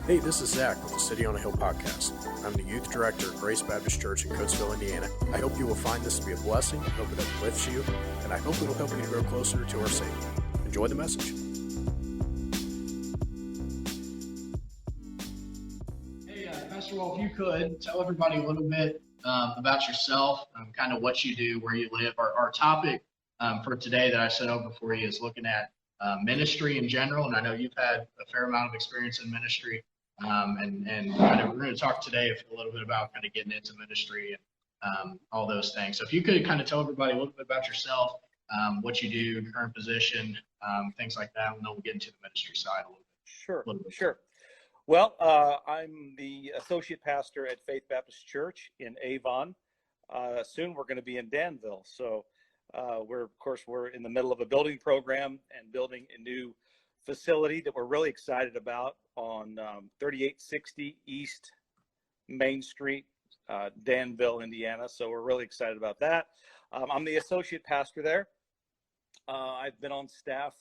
Hey, this is Zach with the City on a Hill podcast. I'm the youth director at Grace Baptist Church in Coatesville, Indiana. I hope you will find this to be a blessing. I hope it uplifts you, and I hope it will help you to grow closer to our Savior. Enjoy the message. Hey, Pastor Wolf, if you could tell everybody a little bit about yourself, kind of what you do, where you live. Our topic for today that I sent over for you is looking at ministry in general, and I know you've had a fair amount of experience in ministry. And kind of we're going to talk today a little bit about kind of getting into ministry and all those things. So if you could kind of tell everybody a little bit about yourself, what you do, current position, things like that, and then we'll get into the ministry side a little bit. Sure. Well, I'm the associate pastor at Faith Baptist Church in Avon. Soon we're going to be in Danville. So we're in the middle of a building program and building a new facility that we're really excited about on 3860 East Main Street, Danville, Indiana. So we're really excited about that. I'm the associate pastor there. I've been on staff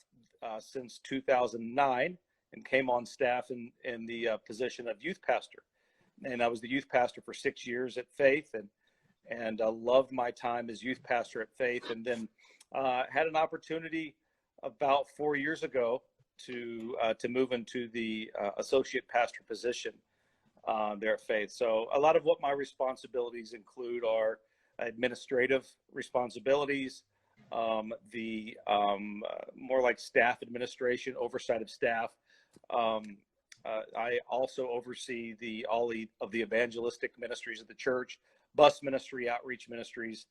since 2009 and came on staff in the position of youth pastor. And I was the youth pastor for 6 years at Faith and loved my time as youth pastor at Faith. And then had an opportunity about 4 years ago to move into the associate pastor position there at Faith. So a lot of what my responsibilities include are administrative responsibilities, the more like staff administration, oversight of staff. I also oversee all of the evangelistic ministries of the church, bus ministry, outreach ministries,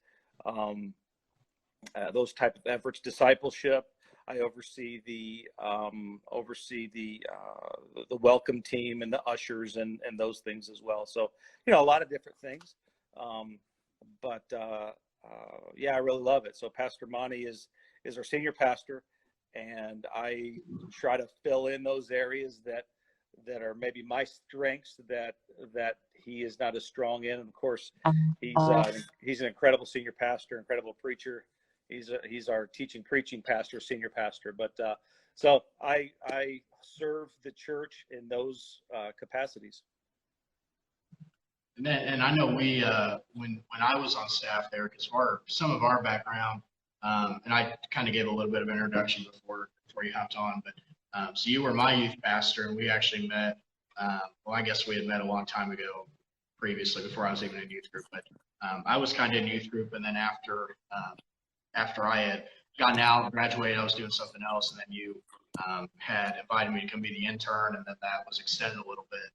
those type of efforts, discipleship. I oversee the welcome team and the ushers and those things as well. So, a lot of different things. I really love it. So Pastor Monty is our senior pastor, and I try to fill in those areas that are maybe my strengths that he is not as strong in. And of course, he's an incredible senior pastor, incredible preacher. He's our teaching, preaching pastor, senior pastor. But so I serve the church in those capacities. And I know we when I was on staff there, because some of our background, and I kind of gave a little bit of introduction before you hopped on, but so you were my youth pastor, and we actually met. I guess we had met a long time ago, previously, before I was even in youth group. But I was kind of in youth group, and then after I had gotten out, graduated, I was doing something else, and then you had invited me to come be the intern, and then that was extended a little bit.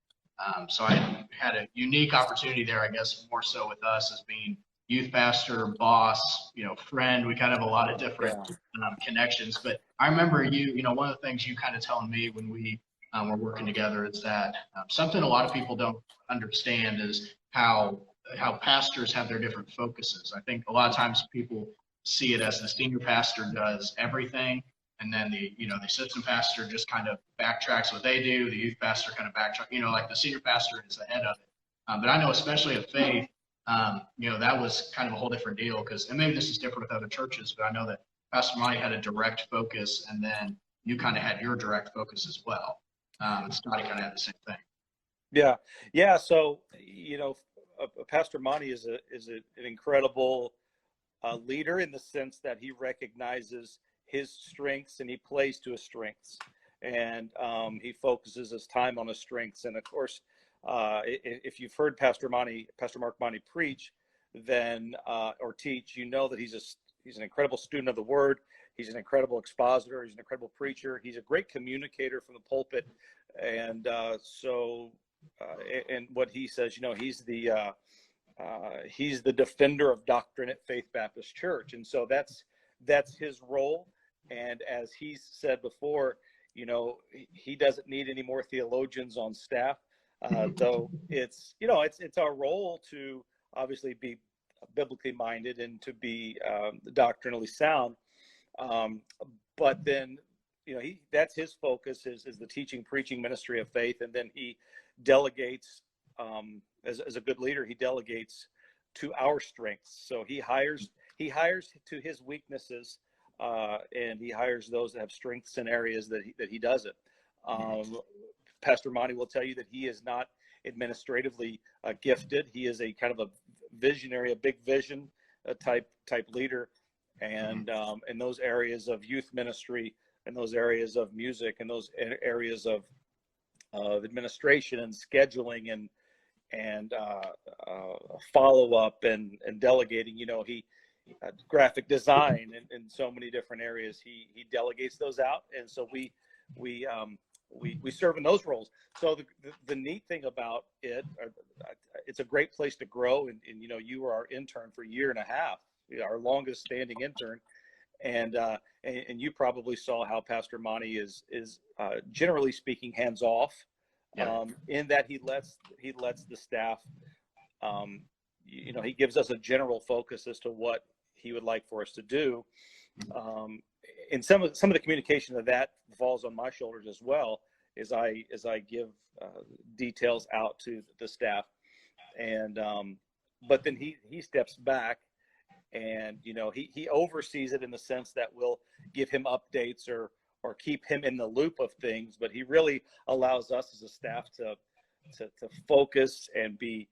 So I had a unique opportunity there, I guess, more so with us as being youth pastor, boss, friend. We kind of have a lot of different connections. But I remember one of the things you kind of telling me when we were working together is that something a lot of people don't understand is how pastors have their different focuses. I think a lot of times people see it as the senior pastor does everything, and then the assistant pastor just kind of backtracks what they do. The youth pastor kind of backtrack, like the senior pastor is the head of it. But I know especially at Faith, that was kind of a whole different deal and maybe this is different with other churches, but I know that Pastor Monty had a direct focus, and then you kind of had your direct focus as well. And Scotty kind of had the same thing. Yeah. So, Pastor Monty is an incredible leader in the sense that he recognizes his strengths and he plays to his strengths, and he focuses his time on his strengths. And of course, if you've heard Pastor Mark Monty preach, then or teach, that he's an incredible student of the Word. He's an incredible expositor. He's an incredible preacher. He's a great communicator from the pulpit, and and what he says, he's the defender of doctrine at Faith Baptist Church, and so that's his role. And as he said before, he doesn't need any more theologians on staff, though it's our role to obviously be biblically minded and to be doctrinally sound. But then, that's his focus is the teaching, preaching ministry of Faith. And then he delegates, as a good leader, he delegates to our strengths. So he hires to his weaknesses, and he hires those that have strengths in areas that he does it. Pastor Monty will tell you that he is not administratively gifted. He is a kind of a visionary, a big vision type leader, and in those areas of youth ministry, in those areas of music, in those areas of administration and scheduling and follow up and delegating. He graphic design in so many different areas. He delegates those out, and so we serve in those roles. So the neat thing about it, it's a great place to grow. And you were our intern for a year and a half, our longest standing intern. And you probably saw how Pastor Monty is generally speaking hands off, in that he lets the staff, he gives us a general focus as to what he would like for us to do. And some of the communication of that falls on my shoulders as well, as I give details out to the staff. And but then he steps back, and he oversees it in the sense that we'll give him updates or keep him in the loop of things, but he really allows us as a staff to focus and be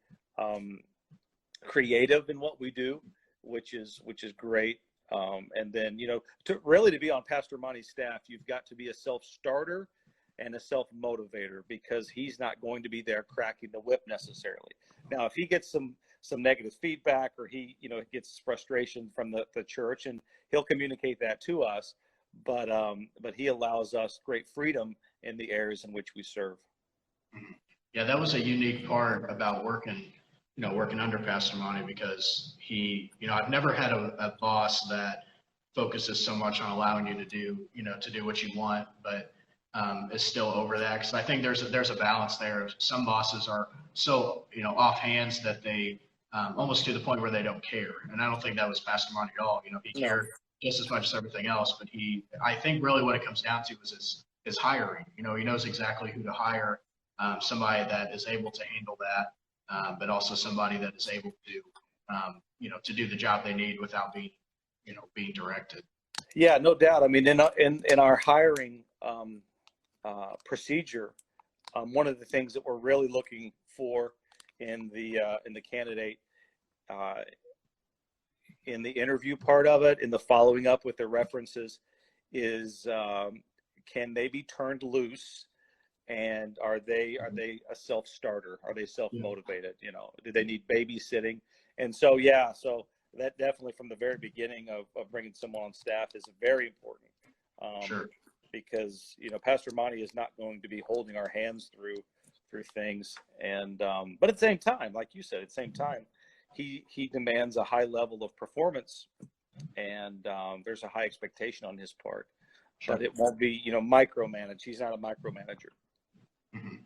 creative in what we do, which is great. And then to be on Pastor Monty's staff, you've got to be a self-starter and a self-motivator, because he's not going to be there cracking the whip necessarily. Now, if he gets some negative feedback, or he gets frustration from the church, and he'll communicate that to us, but he allows us great freedom in the areas in which we serve. Yeah, that was a unique part about working under Pastor Monty, because I've never had a boss that focuses so much on allowing you to do what you want, but is still over that. Because I think there's a balance there. Some bosses are so off hands that they almost to the point where they don't care, and I don't think that was Pastor Monty at all. He cared just as much as everything else, but I think really what it comes down to is his hiring. He knows exactly who to hire, somebody that is able to handle that, but also somebody that is able to to do the job they need without being directed. Yeah, no doubt. I mean, in our hiring procedure, one of the things that we're really looking for in the candidate, in the interview part of it, in the following up with their references, is can they be turned loose, and are they a self-starter? Are they self-motivated? Do they need babysitting? And so that definitely from the very beginning of bringing someone on staff is very important. Sure. Because Pastor Monty is not going to be holding our hands through things, and but at the same time, like you said, he demands a high level of performance, and there's a high expectation on his part. Sure. But it won't be micromanaged. He's not a micromanager. Mm-hmm.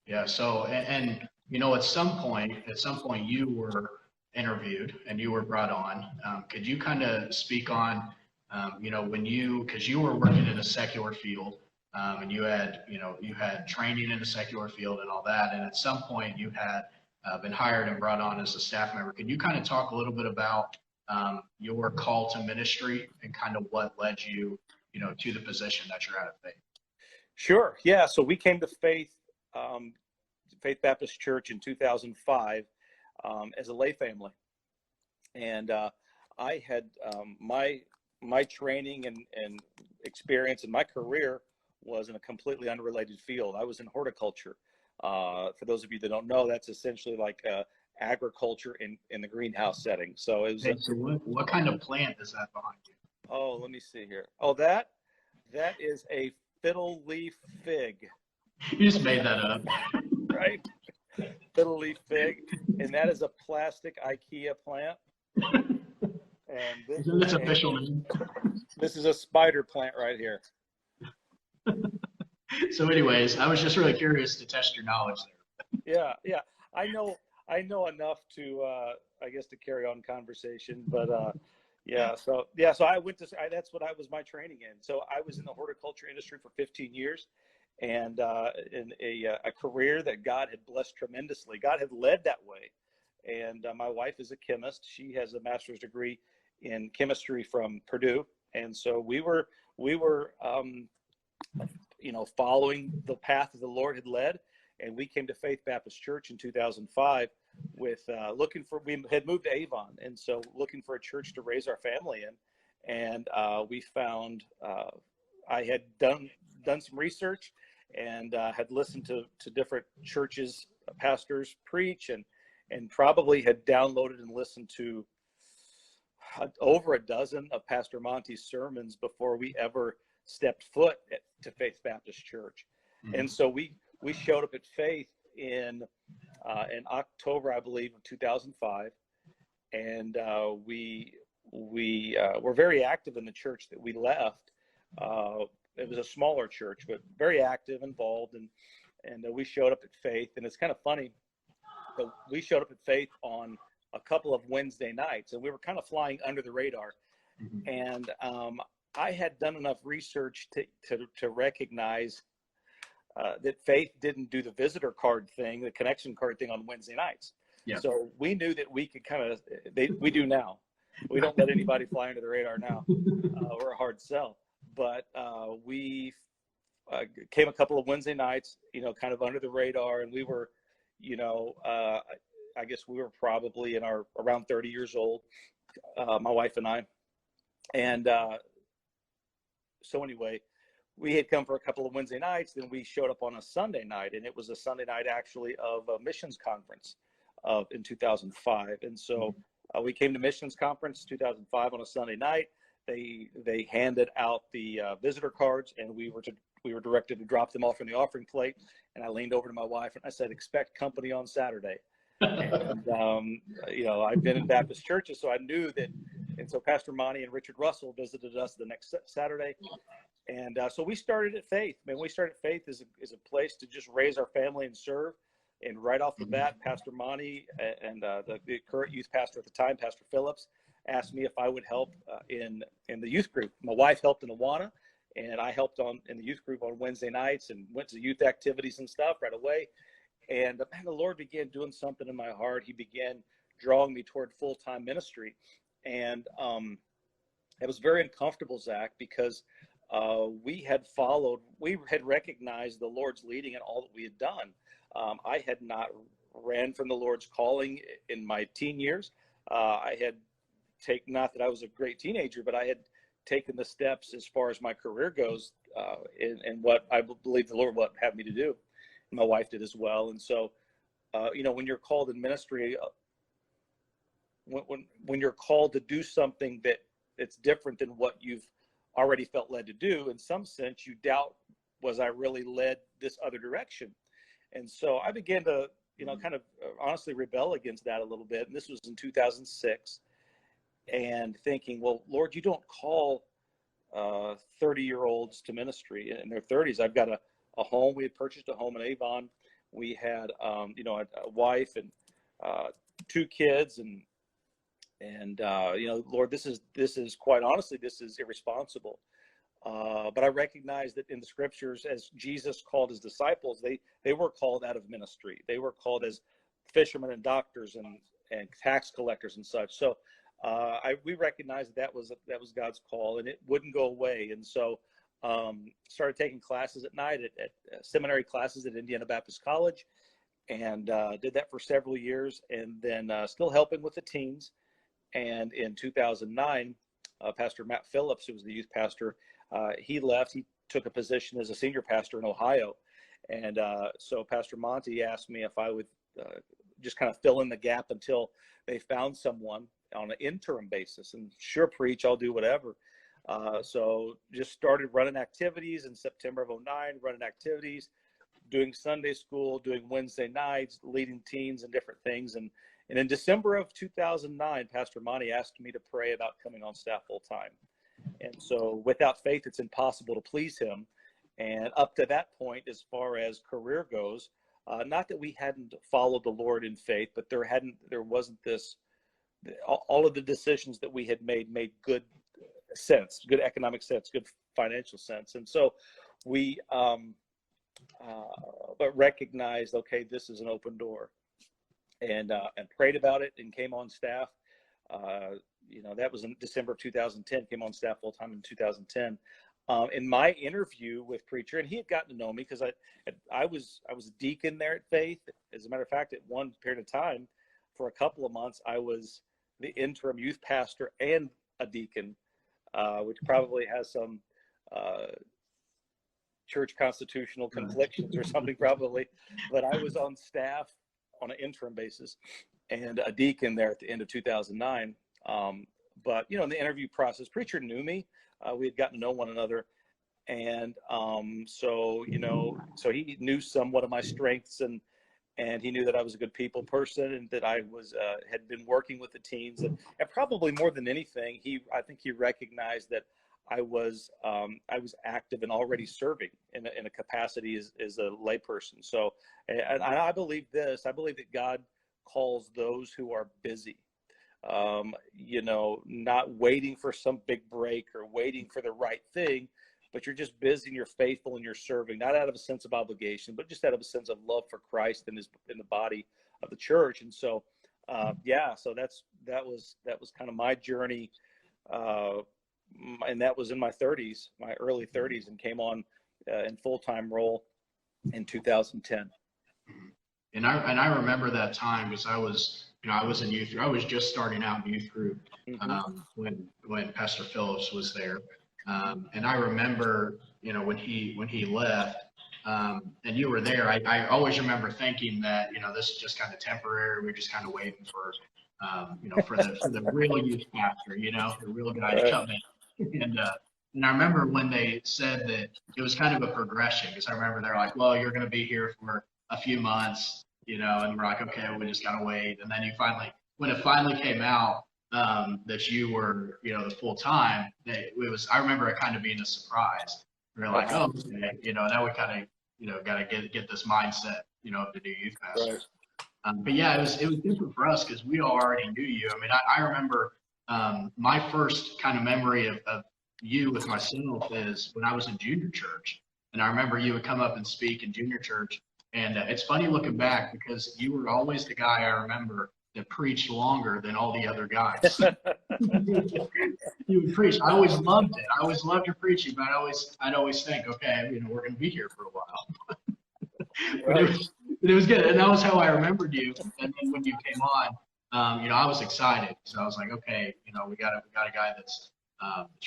Yeah. So and at some point you were interviewed and you were brought on. Could you kind of speak on because you were working in a secular field, and you had training in a secular field and all that, and at some point you had been hired and brought on as a staff member. Could you kind of talk a little bit about your call to ministry and kind of what led you to the position that you're at Faith? Sure. Yeah. So we came to Faith Baptist Church in 2005 as a lay family, and I had my training and experience in my career was in a completely unrelated field. I was in horticulture. For those of you that don't know, that's essentially like agriculture in the greenhouse setting. So it was. Hey, so what kind of plant is that behind you? Oh, let me see here. Oh, that is a fiddle leaf fig. You just made that up. Right? Fiddle leaf fig. And that is a plastic IKEA plant. And that's official name. This is a spider plant right here. So anyways, I was just really curious to test your knowledge there. Yeah. I know enough to I guess to carry on conversation, but so I went to that's what I was my training in. So I was in the horticulture industry for 15 years, and in a career that God had blessed tremendously. God had led that way. And my wife is a chemist. She has a master's degree in chemistry from Purdue, and so we were following the path that the Lord had led. And we came to Faith Baptist Church in 2005 with we had moved to Avon. And so looking for a church to raise our family in. And we found, I had done some research and had listened to different churches, pastors preach, and probably had downloaded and listened to over a dozen of Pastor Monty's sermons before we ever stepped foot to Faith Baptist Church. Mm-hmm. And so we showed up at Faith in October, I believe, of 2005, and we were very active in the church that we left. It was a smaller church, but very active, involved, and we showed up at Faith. And it's kind of funny, but we showed up at Faith on a couple of Wednesday nights, and we were kind of flying under the radar. Mm-hmm. And I had done enough research to recognize that Faith didn't do the visitor card thing, the connection card thing on Wednesday nights. Yeah. So we knew that we could we do now. We don't let anybody fly under the radar now. We're a hard sell. But we came a couple of Wednesday nights, kind of under the radar, and we were, I guess we were probably around 30 years old, my wife and I. And so anyway, we had come for a couple of Wednesday nights, then we showed up on a Sunday night, and it was a Sunday night actually of a missions conference in 2005. And so we came to missions conference 2005 on a Sunday night. They handed out the visitor cards, and we were directed to drop them off in the offering plate. And I leaned over to my wife and I said, "Expect company on Saturday." And I've been in Baptist churches, so I knew that. And so Pastor Monty and Richard Russell visited us the next Saturday. And so we started at Faith. We started at Faith as a place to just raise our family and serve. And right off the bat, Pastor Monty and the current youth pastor at the time, Pastor Phillips, asked me if I would help in the youth group. My wife helped in Awana, and I helped in the youth group on Wednesday nights and went to youth activities and stuff right away. And the Lord began doing something in my heart. He began drawing me toward full-time ministry. And it was very uncomfortable, Zach, because we had recognized the Lord's leading in all that we had done. I had not ran from the Lord's calling in my teen years. I had not that I was a great teenager, but I had taken the steps as far as my career goes in what I believe the Lord would have me to do. And my wife did as well. And so, when you're called in ministry, when you're called to do something it's different than what you've already felt led to do, in some sense, you doubt, was I really led this other direction? And so I began to, kind of honestly rebel against that a little bit. And this was in 2006. And thinking, well, Lord, you don't call 30-year-olds to ministry in their 30s. I've got a home. We had purchased a home in Avon. We had, a wife and 2 kids, and Lord, this is quite honestly, this is irresponsible. But I recognize that in the scriptures, as Jesus called his disciples, they were called out of ministry. They were called as fishermen and doctors and tax collectors and such. So we recognized that was God's call, and it wouldn't go away. And so started taking classes at night at seminary classes at Indiana Baptist College, and did that for several years, and then still helping with the teens. And in 2009, Pastor Matt Phillips, who was the youth pastor, he left. He took a position as a senior pastor in Ohio. And so Pastor Monty asked me if I would just kind of fill in the gap until they found someone on an interim basis. And sure, preach, I'll do whatever. So just started running activities in September of 2009, running activities, doing Sunday school, doing Wednesday nights, leading teens and different things. And in December of 2009, Pastor Monty asked me to pray about coming on staff full time. And so without faith, it's impossible to please him. And up to that point, as far as career goes, not that we hadn't followed the Lord in faith, but there wasn't this, all of the decisions that we had made good sense, good economic sense, good financial sense. And so we, but recognized, okay, this is an open door, and prayed about it and came on staff. That was in December of 2010, came on staff full time in 2010. in my interview with preacher, and he had gotten to know me because I was a deacon there at Faith. As a matter of fact, at one period of time, for a couple of months, I was the interim youth pastor and a deacon, which probably has some church constitutional conflictions or something probably. But I was on staff on an interim basis and a deacon there at the end of 2009. But in the interview process, preacher knew me. We had gotten to know one another. And so he knew somewhat of my strengths, and he knew that I was a good people person, and that I was had been working with the teens, and probably more than anything, I think he recognized that I was active and already serving in a capacity as a layperson. So, and I believe this. I believe that God calls those who are busy. Not waiting for some big break or waiting for the right thing, but you're just busy and you're faithful and you're serving, not out of a sense of obligation, but just out of a sense of love for Christ and in the body of the church. And so, so that was kind of my journey. And that was in my early 30s, and came on in full-time role in 2010. And I remember that time because I was in youth. I was just starting out in youth group when Pastor Phillips was there, and I remember when he left, and you were there. I always remember thinking that this is just kind of temporary. We're just kind of waiting for for the real youth pastor, the real guy to come in. And I remember when they said that it was kind of a progression, because I remember they're like, well, you're going to be here for a few months, and we're like, okay, we just got to wait. And then when it finally came out that you were, the full time, I remember it kind of being a surprise. We were like, oh, okay, now we kind of, got to get this mindset, of the new youth pastor. Right. But yeah, it was different for us because we already knew you. I mean, I remember my first kind of memory of you with myself is when I was in junior church. And I remember you would come up and speak in junior church. And it's funny looking back because you were always the guy I remember that preached longer than all the other guys. You would preach. I always loved it. I always loved your preaching, but I'd always think, okay, we're going to be here for a while. But it was good. And that was how I remembered you. And then when you came on, I was excited. So I was like, okay, we got a guy that's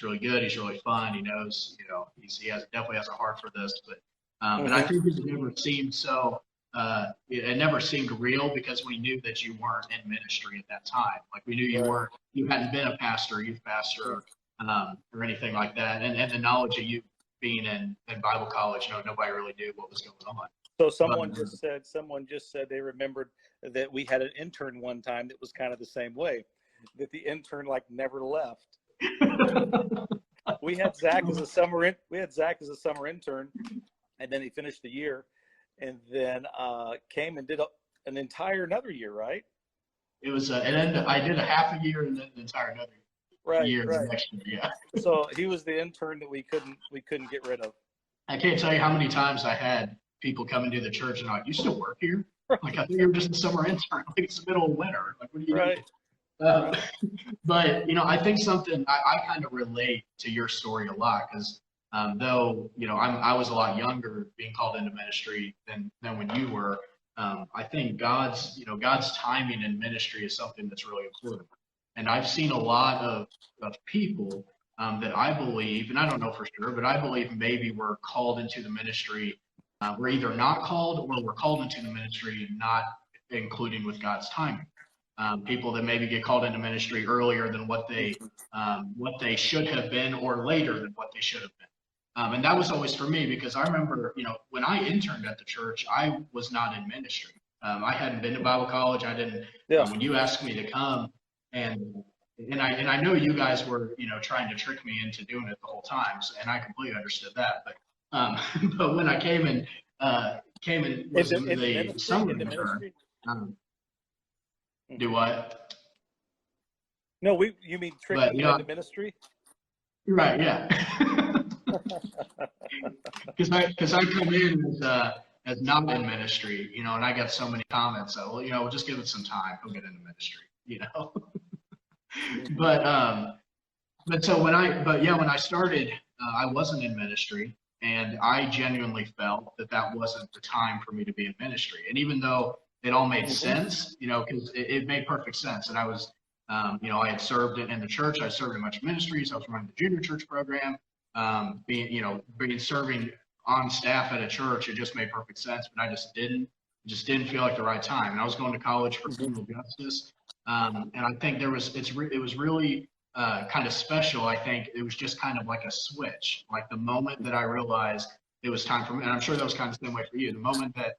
really good. He's really fun. He knows, he definitely has a heart for this. But and I think it never seemed it never seemed real because we knew that you weren't in ministry at that time. Like we knew you hadn't been a pastor, youth pastor, or anything like that. And the knowledge of you being in Bible college, nobody really knew what was going on. So someone just said they remembered that we had an intern one time that was kind of the same way, that the intern never left. We had Zach as a summer intern, and then he finished the year, and then came and did another year, right? It was, and then I did a half a year and then the entire another year the next year. Yeah. So he was the intern that we couldn't get rid of. I can't tell you how many times I had people come into the church and like, you still work here? Like, I think you're just a summer intern. Like, it's the middle of winter. Like, what are you doing? But, I think something, I kind of relate to your story a lot because though, I was a lot younger being called into ministry than when you were, I think God's timing in ministry is something that's really important. And I've seen a lot of people that I believe, and I don't know for sure, but I believe maybe we're called into the ministry. We're either not called or we're called into the ministry not including with God's timing. People that maybe get called into ministry earlier than what they should have been or later than what they should have been. And that was always for me because I remember, when I interned at the church, I was not in ministry. I hadn't been to Bible college. I didn't. When you asked me to come, and I know you guys were, trying to trick me into doing it the whole time, and I completely understood that. But when I came and was the summer intern, do what? No, you mean tricking you into ministry? Right, yeah. Because I come in as not in ministry, and I got so many comments. So, we'll just give it some time. He'll get into ministry, But so when I started I wasn't in ministry, and I genuinely felt that that wasn't the time for me to be in ministry. And even though it all made sense, because it made perfect sense, and I was, I had served in the church, I served in much ministries, I was running the junior church program, being serving on staff at a church, it just made perfect sense, but I just didn't feel like the right time. And I was going to college for criminal justice, and I think it was really kind of special. I think it was just kind of like a switch, like the moment that I realized it was time for me. And I'm sure that was kind of the same way for you. The moment that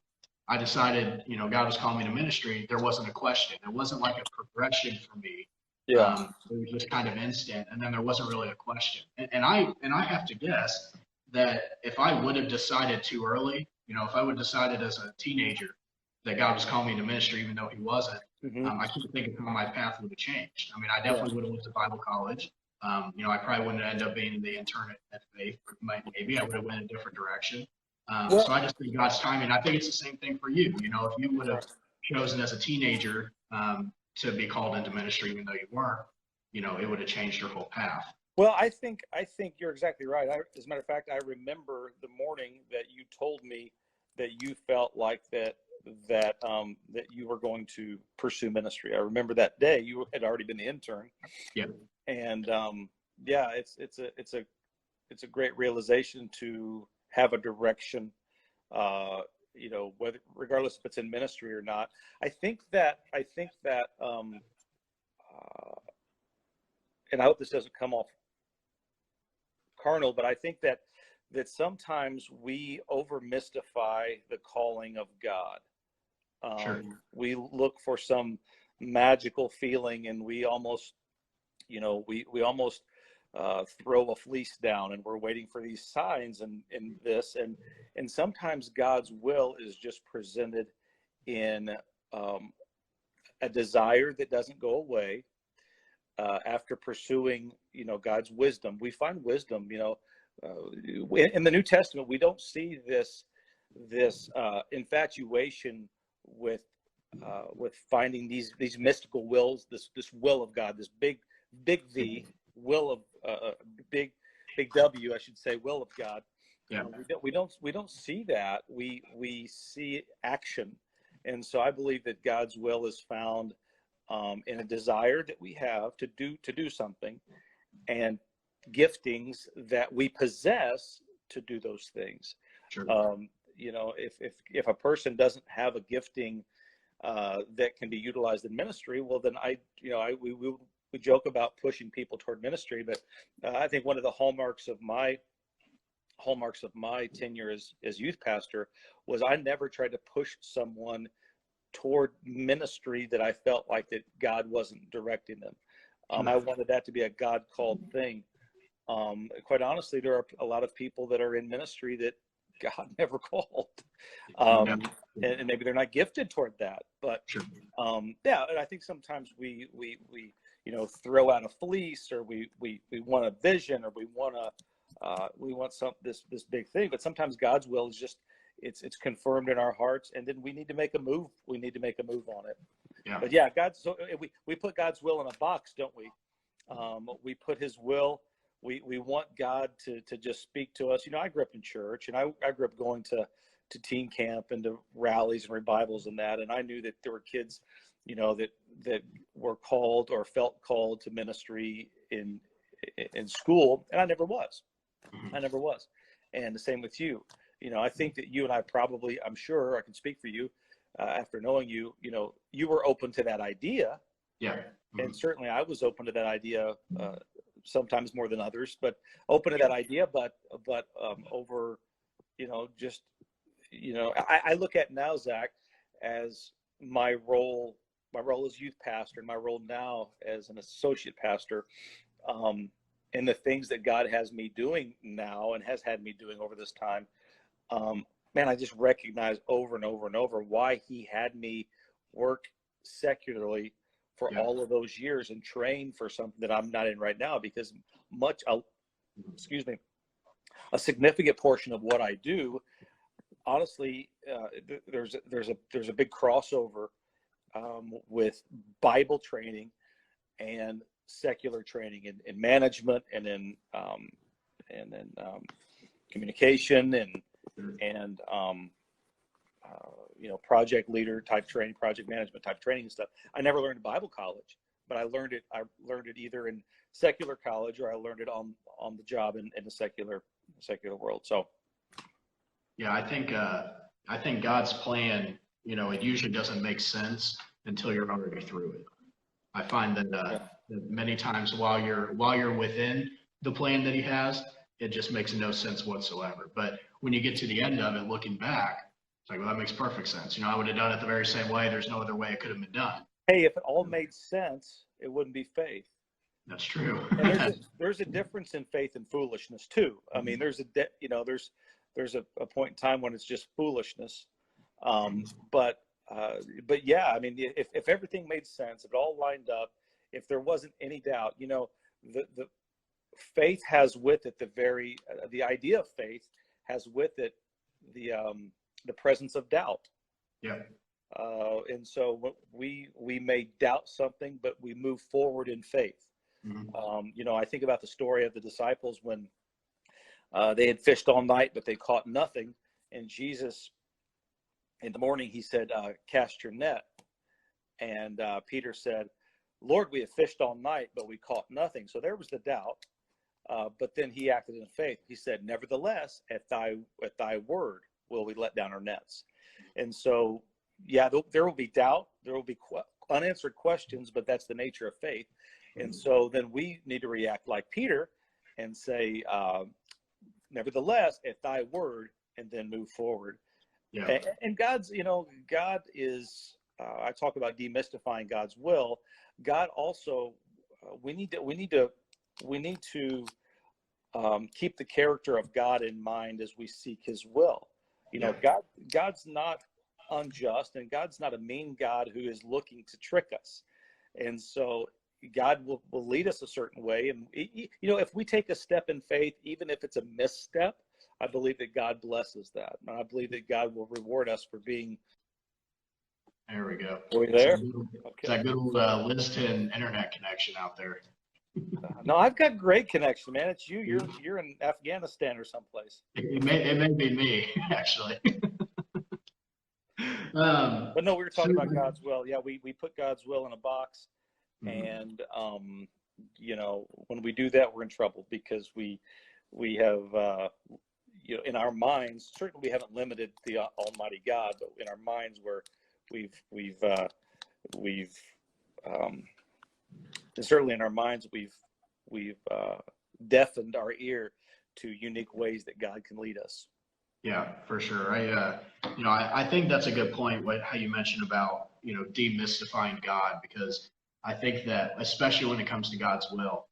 I decided, God was calling me to ministry, there wasn't a question. There wasn't like a progression for me. Yeah. It was just kind of instant, and then there wasn't really a question. And I have to guess that if I would have decided too early, if I would have decided as a teenager that God was calling me to ministry, even though He wasn't, I couldn't think of how my path would have changed. I mean, I definitely would have went to Bible college. I probably wouldn't end up being the intern at Faith. Maybe I would have went a different direction. So I just think God's timing. I think it's the same thing for you. If you would have chosen as a teenager to be called into ministry, even though you weren't, it would have changed your whole path. Well, I think you're exactly right. As a matter of fact, I remember the morning that you told me that you felt like that you were going to pursue ministry. I remember that day you had already been the intern. Yeah. And it's a great realization to have a direction, whether regardless if it's in ministry or not. I think that and I hope this doesn't come off carnal, but I think that sometimes we over mystify the calling of God. Sure. We look for some magical feeling, and we almost, we almost throw a fleece down, and we're waiting for these signs and this, and sometimes God's will is just presented in a desire that doesn't go away. After pursuing, God's wisdom, we find wisdom. In the New Testament, we don't see this infatuation with finding these mystical wills, this will of God, this big V will of big W, I should say, will of God. Yeah. We don't see that. We see action, and so I believe that God's will is found in a desire that we have to do something, and giftings that we possess to do those things. Sure. If a person doesn't have a gifting that can be utilized in ministry, well, then we joke about pushing people toward ministry, but I think one of the hallmarks of my tenure as youth pastor was I never tried to push someone toward ministry that I felt like that God wasn't directing them. I wanted that to be a God-called thing. Quite honestly, there are a lot of people that are in ministry that God never called, and maybe they're not gifted toward that. But sure. And I think sometimes we throw out a fleece, or we want a vision, or we want this big thing. But sometimes God's will is just it's confirmed in our hearts, and then we need to make a move. We need to make a move on it. Yeah. But we put God's will in a box, don't we? We put His will. We want God to just speak to us. I grew up in church, and I grew up going to teen camp and to rallies and revivals and that. And I knew that there were kids, that were called or felt called to ministry in school, and I never was. Mm-hmm. I never was. And the same with you. I think that you and I probably, I'm sure I can speak for you, after knowing you, you were open to that idea. Yeah. Mm-hmm. And certainly I was open to that idea, sometimes more than others, but open to that idea, but over, I look at now, Zach, as my role as youth pastor, and my role now as an associate pastor, and the things that God has me doing now and has had me doing over this time. I just recognize over and over and over why He had me work secularly for all of those years and train for something that I'm not in right now, because a significant portion of what I do, honestly, there's a big crossover with Bible training and secular training in management and in then communication and project leader type training, project management type training and stuff. I never learned in Bible college, but I learned it either in secular college or I learned it on the job in the secular world. So yeah, I think God's plan, it usually doesn't make sense until you're already through it. I find that many times while you're within the plan that he has, it just makes no sense whatsoever. But when you get to the end of it, looking back, it's like, well, that makes perfect sense. I would have done it the very same way. There's no other way it could have been done. Hey, if it all made sense, it wouldn't be faith. That's true. And there's a difference in faith and foolishness too. I mean, there's a point in time when it's just foolishness. But yeah, I mean, if everything made sense, if it all lined up, if there wasn't any doubt, the faith has with it the idea of faith has with it the presence of doubt. Yeah. And so we may doubt something, but we move forward in faith. Mm-hmm. I think about the story of the disciples when they had fished all night, but they caught nothing. And Jesus, in the morning, he said, cast your net. And Peter said, Lord, we have fished all night, but we caught nothing. So there was the doubt. But then he acted in faith. He said, nevertheless, at thy word will we let down our nets. And so, yeah, there will be doubt. There will be unanswered questions, but that's the nature of faith. And so then we need to react like Peter and say, nevertheless, at thy word, and then move forward. Yeah. And God is, I talk about demystifying God's will. God also, we need to keep the character of God in mind as we seek his will. God's not unjust, and God's not a mean God who is looking to trick us. And so God will lead us a certain way. And, if we take a step in faith, even if it's a misstep, I believe that God blesses that. And I believe that God will reward us for being. There we go. Are we there? It's that good old Liz-10 internet connection out there. No, I've got great connection, man. It's you. You're in Afghanistan or someplace. It may be me, actually. But no, we were talking about God's will. Yeah, we put God's will in a box, and when we do that, we're in trouble because we have in our minds. Certainly, we haven't limited the Almighty God, but in our minds, where we've and certainly in our minds, we've deafened our ear to unique ways that God can lead us. Yeah, for sure. I think that's a good point. How you mentioned about demystifying God, because I think that especially when it comes to God's will,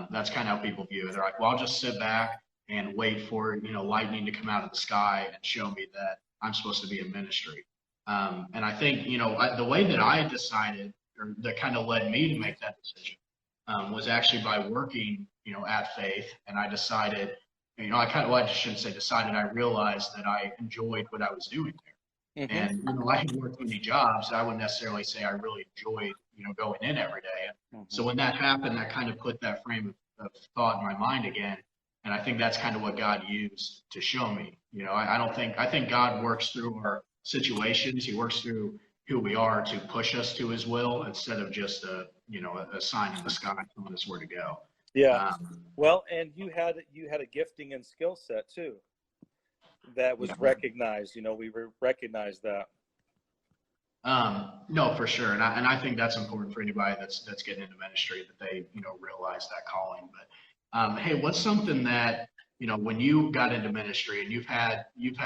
that's kind of how people view it. They're like, well, I'll just sit back and wait for lightning to come out of the sky and show me that I'm supposed to be in ministry. And I think the way that I decided, or that kind of led me to make that decision, was actually by working at Faith, and I decided. I shouldn't say decided. I realized that I enjoyed what I was doing there. Mm-hmm. And I had worked many jobs. I wouldn't necessarily say I really enjoyed going in every day. Mm-hmm. So when that happened, that kind of put that frame of thought in my mind again. And I think that's kind of what God used to show me. I think God works through our situations. He works through who we are to push us to his will, instead of just a sign in the sky telling us where to go. Yeah. Well, and you had a gifting and skill set too that was recognized. We recognized that. No, for sure. And I think that's important for anybody that's getting into ministry, that they, realize that calling. But, hey, what's something that, when you got into ministry and you've had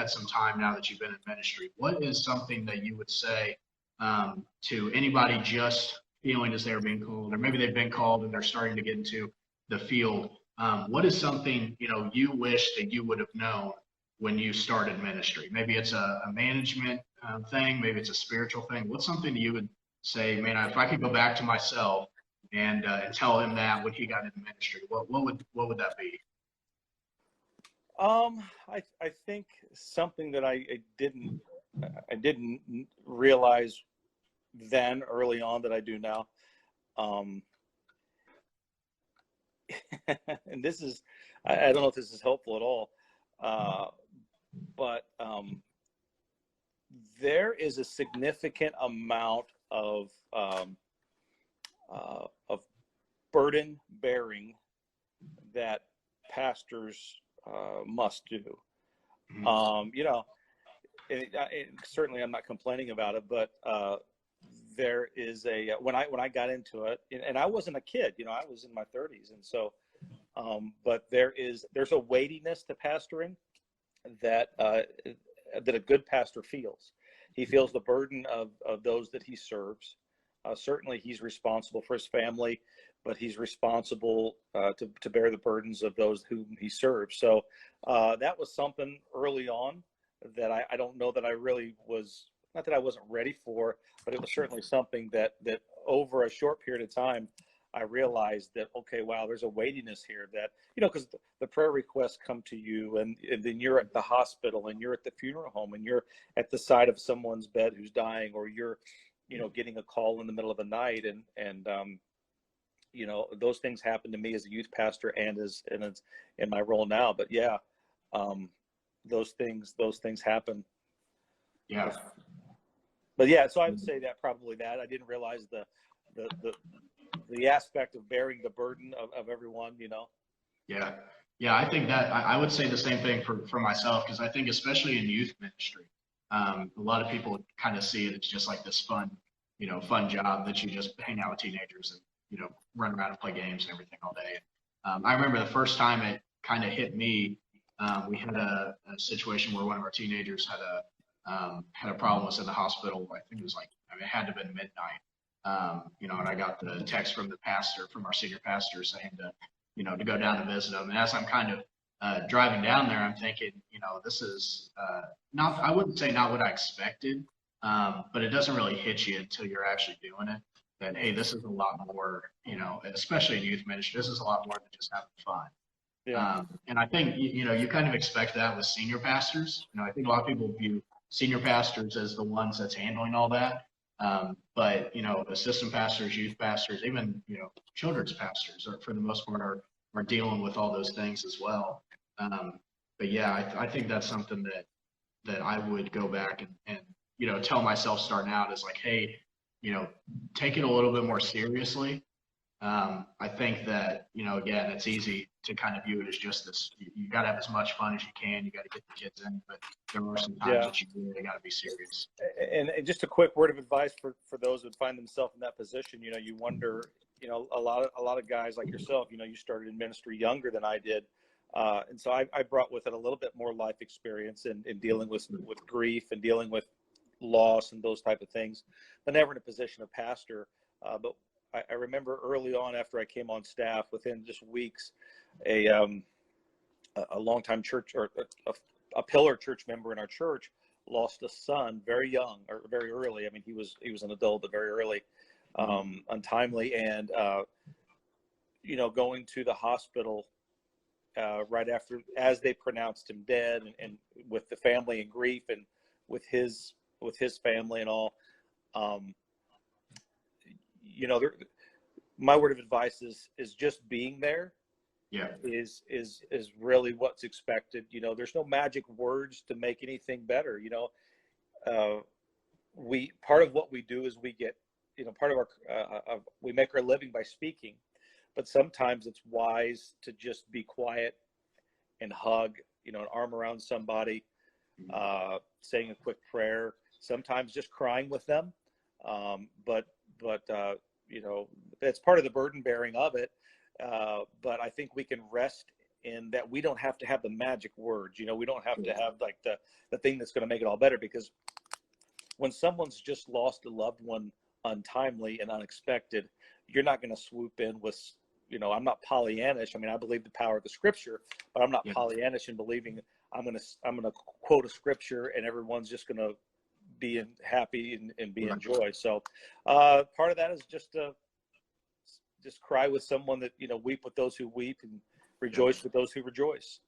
some time now that you've been in ministry, what is something that you would say, to anybody just feeling as they're being called, or maybe they've been called and they're starting to get into the field? What is something, you wish that you would have known when you started ministry? Maybe it's a management thing, maybe it's a spiritual thing. What's something you would say, man, if I could go back to myself and tell him that when he got into ministry, what would that be? I think something that I didn't realize then early on that I do now. And this is, I don't know if this is helpful at all, but there is a significant amount of burden bearing that pastors must do. You know, certainly I'm not complaining about it, but there is when I got into it, and I wasn't a kid, you know, I was in my 30s, and so but there's a weightiness to pastoring that that a good pastor feels. He feels the burden of those that he serves. Certainly he's responsible for his family, but he's responsible to bear the burdens of those whom he serves. So that was something early on that I don't know that I really was, not that I wasn't ready for, but it was certainly something that over a short period of time, I realized that, okay, wow, there's a weightiness here that, you know, because the prayer requests come to you, and then you're at the hospital, and you're at the funeral home, and you're at the side of someone's bed who's dying, or you're, you know, getting a call in the middle of the night, and you know, those things happen to me as a youth pastor and in my role now. But yeah, those things happen. Yeah. But yeah, so I would say that probably that I didn't realize the aspect of bearing the burden of everyone, you know. Yeah. Yeah. I think that I would say the same thing for myself, because I think especially in youth ministry, a lot of people kind of see it as just like this fun job that you just hang out with teenagers and, you know, run around and play games and everything all day. I remember the first time it kind of hit me, we had a situation where one of our teenagers had a problem, was in the hospital. I think it was like, I mean, it had to have been midnight. You know, and I got the text from our senior pastor saying to go down to visit him. And as I'm kind of driving down there, I'm thinking, you know, this is I wouldn't say not what I expected, but it doesn't really hit you until you're actually doing it. That, hey, this is a lot more, you know, especially in youth ministry, this is a lot more than just having fun. Yeah. And I think, you know, you kind of expect that with senior pastors. You know, I think a lot of people view senior pastors as the ones that's handling all that. But, you know, assistant pastors, youth pastors, even, you know, children's pastors for the most part are dealing with all those things as well. But yeah, I think that's something that I would go back and, you know, tell myself starting out is like, hey, you know, take it a little bit more seriously. I think that, you know, again, it's easy to kind of view it as just this, you got to have as much fun as you can. You got to get the kids in, but there are some times that you really got to be serious. And just a quick word of advice for those who find themselves in that position. You know, you wonder, you know, a lot of guys like yourself, you know, you started in ministry younger than I did. And so I brought with it a little bit more life experience in dealing with grief and dealing with loss and those type of things, but never in a position of pastor. But I remember early on, after I came on staff, within just weeks, a longtime church or a pillar church member in our church lost a son very young or very early. I mean, he was an adult, but very early, untimely, and you know, going to the hospital right after, as they pronounced him dead, and with the family in grief, and with his family and all. You know, my word of advice is just being there. Yeah. Is really what's expected. You know, there's no magic words to make anything better. You know, part of what we do is we get, you know, part of our we make our living by speaking, but sometimes it's wise to just be quiet and hug, you know, an arm around somebody, saying a quick prayer. Sometimes just crying with them, but you know, that's part of the burden bearing of it. But I think we can rest in that we don't have to have the magic words. You know, we don't have to have like the thing that's going to make it all better, because when someone's just lost a loved one untimely and unexpected, you're not going to swoop in with, you know, I'm not Pollyannish. I mean, I believe the power of the scripture, but I'm not Pollyannish in believing I'm going to quote a scripture and everyone's just going to be happy and be in joy. So part of that is just cry with someone, that, you know, weep with those who weep and rejoice with those who rejoice.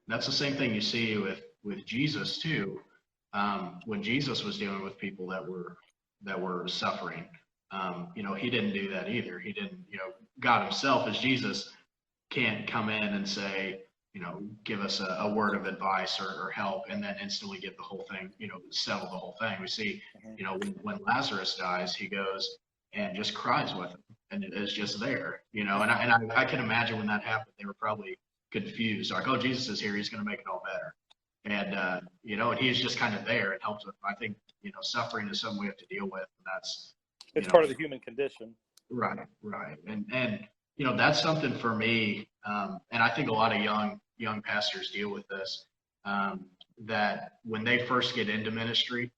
That's the same thing you see with Jesus too. When Jesus was dealing with people that were suffering, you know, he didn't do that either. He didn't, you know, God himself as Jesus can't come in and say, give us a word of advice or help, and then instantly get the whole thing, settle the whole thing. We see, when Lazarus dies, he goes and just cries with him, and it is just there, and I can imagine when that happened, they were probably confused, like, oh, Jesus is here, he's going to make it all better. And, and he's just kind of there and helps with, I think, suffering is something we have to deal with. And it's part of the human condition. Right. And that's something for me. And I think a lot of young pastors deal with this, that when they first get into ministry,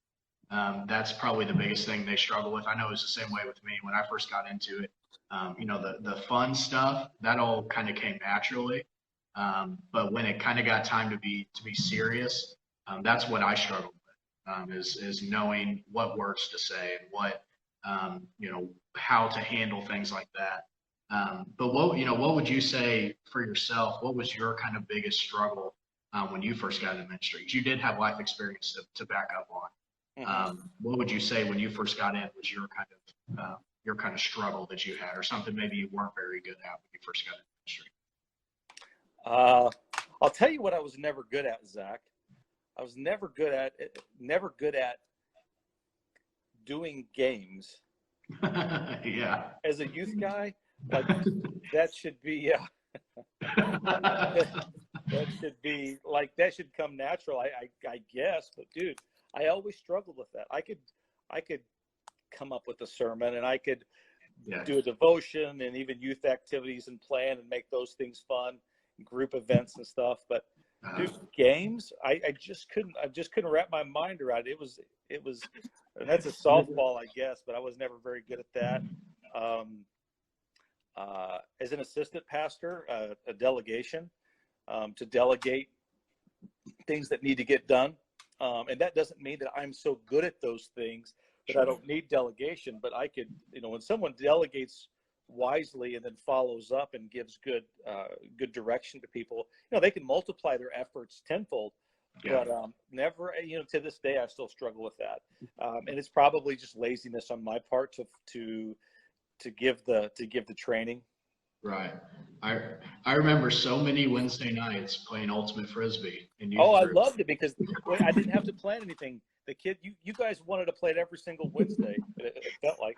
that's probably the biggest thing they struggle with. I know it was the same way with me when I first got into it. The fun stuff, that all kind of came naturally. But when it kind of got time to be serious, that's what I struggled with, is knowing what words to say and what, how to handle things like that. But what would you say for yourself? What was your kind of biggest struggle when you first got into ministry? You did have life experience to back up on. What would you say when you first got in was your kind of struggle that you had, or something maybe you weren't very good at when you first got into ministry? I'll tell you what I was never good at, Zach. I was never good at doing games. Yeah. As a youth guy, like that should be that should come natural. I guess, but dude, I always struggled with that. I could come up with a sermon, and I could do a devotion and even youth activities and plan and make those things fun, group events and stuff. But dude, games, I just couldn't wrap my mind around it. It was, and that's a softball, I guess, but I was never very good at that. As an assistant pastor, a delegation, to delegate things that need to get done. And that doesn't mean that I'm so good at those things that I don't need delegation, but I could, when someone delegates wisely and then follows up and gives good direction to people, they can multiply their efforts tenfold. Yeah. But never, to this day, I still struggle with that. And it's probably just laziness on my part to give the training. Right. I remember so many Wednesday nights playing Ultimate Frisbee in youth I groups. loved it because I didn't have to plan anything. The kid, you guys wanted to play it every single Wednesday. It felt like.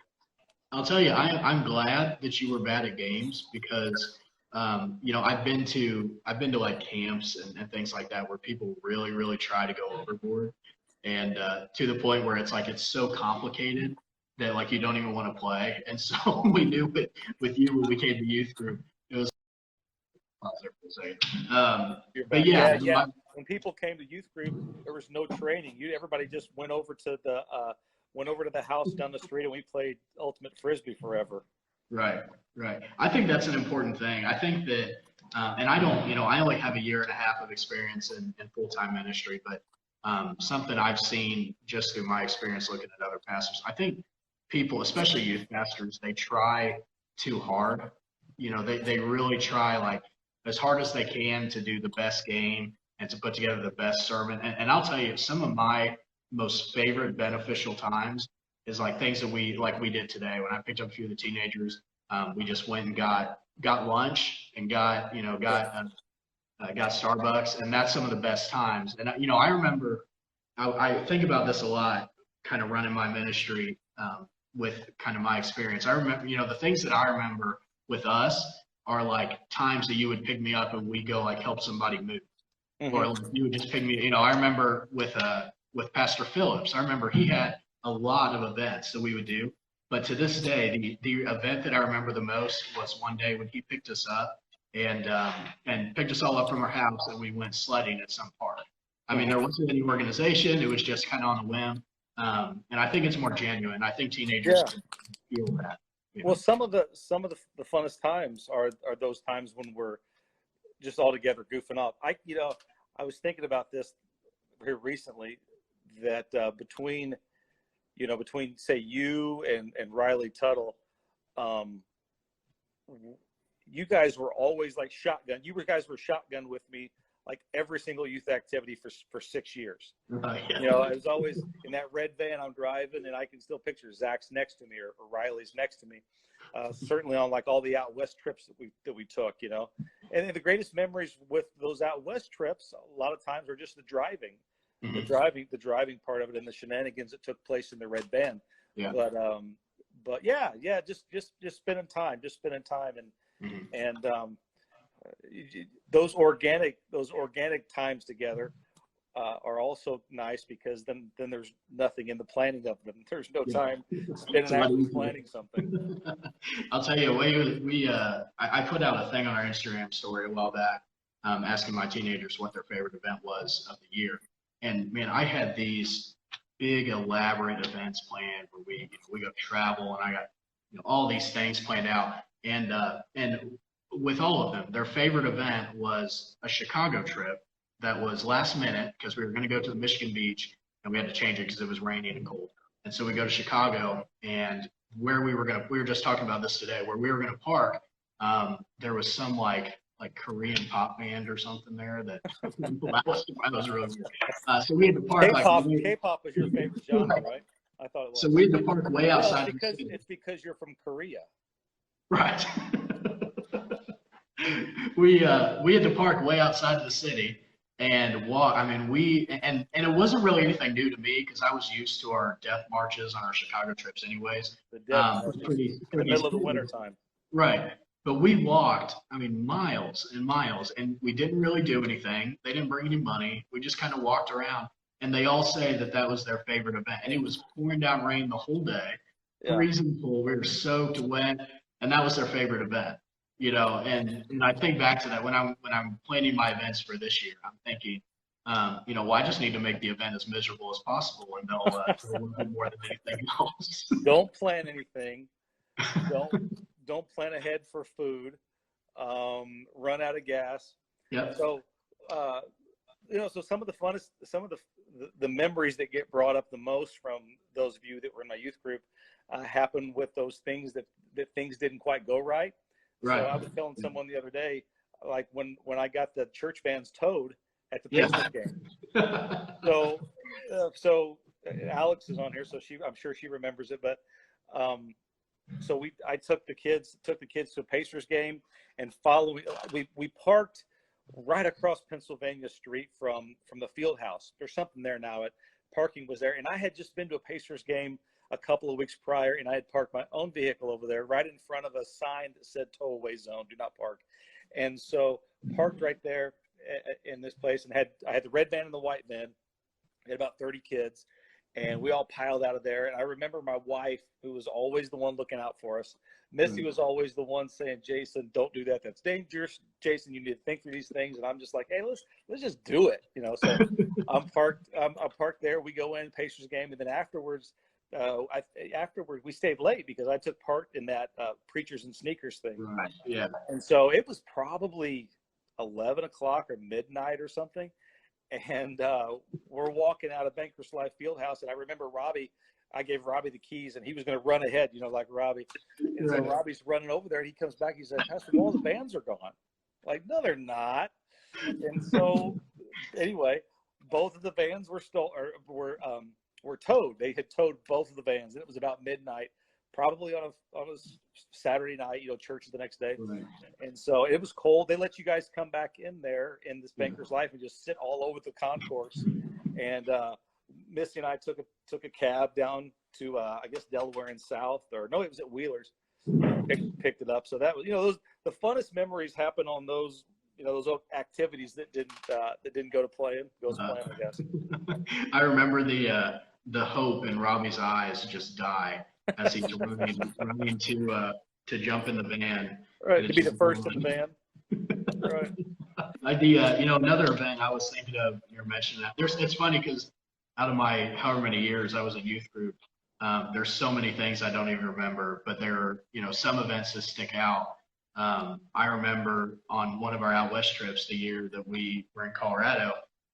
I'll tell you, I'm glad that you were bad at games, because I've been to like camps and things like that where people really, really try to go overboard, and to the point where it's like it's so complicated that like you don't even want to play. And so we knew with you when we came to youth group, it was. But yeah. When people came to youth group, there was no training. Everybody just went over to the house down the street, and we played Ultimate Frisbee forever. Right. I think that's an important thing. I think that, and I only have a year and a half of experience in full-time ministry, but something I've seen just through my experience looking at other pastors, I think people, especially youth pastors, they try too hard. They really try like as hard as they can to do the best game and to put together the best sermon. And I'll tell you, some of my most favorite beneficial times is like things that we did today. When I picked up a few of the teenagers, we just went and got lunch and got Starbucks, and that's some of the best times. And I remember, I think about this a lot, kind of running my ministry with kind of my experience. I remember, the things that I remember with us are like times that you would pick me up and we go like help somebody move, or like, you would just pick me. I remember with Pastor Phillips, I remember he had a lot of events that we would do. But to this day, the event that I remember the most was one day when he picked us up and picked us all up from our house, and we went sledding at some park. I mean, there wasn't any organization. It was just kind of on a whim. And I think it's more genuine. I think teenagers feel that. Well, some of the funnest times are those times when we're just all together goofing off. I was thinking about this here recently, that between say you and Riley Tuttle, you guys were always like shotgun. You guys were shotgun with me like every single youth activity for 6 years. Yeah. You know, I was always in that red van I'm driving, and I can still picture Zach's next to me or Riley's next to me. Certainly on like all the out west trips that we took, you know. And the greatest memories with those out west trips, a lot of times, are just the driving, the driving part of it, and the shenanigans that took place in the red van. Yeah. But yeah, just spending time, and those organic times together are also nice, because then there's nothing in the planning of them. There's no time spending after planning something. I'll tell you, I put out a thing on our Instagram story a while back, asking my teenagers what their favorite event was of the year. And man, I had these big elaborate events planned where we go travel, and I got all these things planned out. And with all of them, their favorite event was a Chicago trip that was last minute, because we were going to go to the Michigan beach and we had to change it because it was raining and cold. And so we go to Chicago, and we were just talking about this today, where we were going to park. There was some like Korean pop band or something there that was really weird. So we had to park. K-pop was your favorite genre, right? I thought it was. So we had to park way outside. It's because you're from Korea. Right. We had to park way outside of the city and walk. I mean, and it wasn't really anything new to me, because I was used to our death marches on our Chicago trips anyways. The death marches in the middle of the winter time. Right. But we walked, miles and miles, and we didn't really do anything. They didn't bring any money. We just kind of walked around, and they all say that was their favorite event. And it was pouring down rain the whole day, freezing cold. We were soaked wet, and that was their favorite event. And I think back to that when I'm planning my events for this year. I'm thinking, well, I just need to make the event as miserable as possible, and they'll love it more than anything else. Don't plan anything. Don't plan ahead for food. Run out of gas. Yeah. So, so some of the memories that get brought up the most from those of you that were in my youth group happened with those things that things didn't quite go right. Right. So I was telling someone the other day, like when I got the church vans towed at the Pacers game. So Alex is on here, so I'm sure she remembers it. But I took the kids to a Pacers game, and we parked right across Pennsylvania Street from the field house. There's something there now. Parking was there, and I had just been to a Pacers game a couple of weeks prior, and I had parked my own vehicle over there right in front of a sign that said tow away zone, do not park. And so parked right there in this place, and I had the red van and the white van. I had about 30 kids, and we all piled out of there. And I remember my wife, who was always the one looking out for us. Missy was always the one saying, Jason, don't do that. That's dangerous. Jason, you need to think through these things. And I'm just like, hey, let's just do it. So I'm parked there. We go in, Pacers game, and then afterwards we stayed late because I took part in that preachers and sneakers thing. Right. Yeah. And so it was probably 11 o'clock or midnight or something. And we're walking out of Bankers Life Fieldhouse, and I remember I gave Robbie the keys, and he was going to run ahead, like Robbie. And so Robbie's running over there, and he comes back. He said, Pastor, all the vans are gone. Like, no, they're not. And so anyway, both of the vans were towed. They had towed both of the vans, and it was about midnight, probably on a Saturday night, church the next day. Right. And so it was cold. They let you guys come back in there in this Bankers Life and just sit all over the concourse. And Missy and I took a cab down to I guess Delaware and South, or no, it was at Wheeler's. Picked it up. So that was the funnest memories happen on those those activities that didn't go to plan. I guess. I remember the hope in Robbie's eyes just die as he's running to jump in the van. Right, to be the first in the van. Right. Another event I was thinking of, you're mentioning that. It's funny because out of my however many years I was in youth group, there's so many things I don't even remember, but there are, some events that stick out. I remember on one of our out west trips the year that we were in Colorado,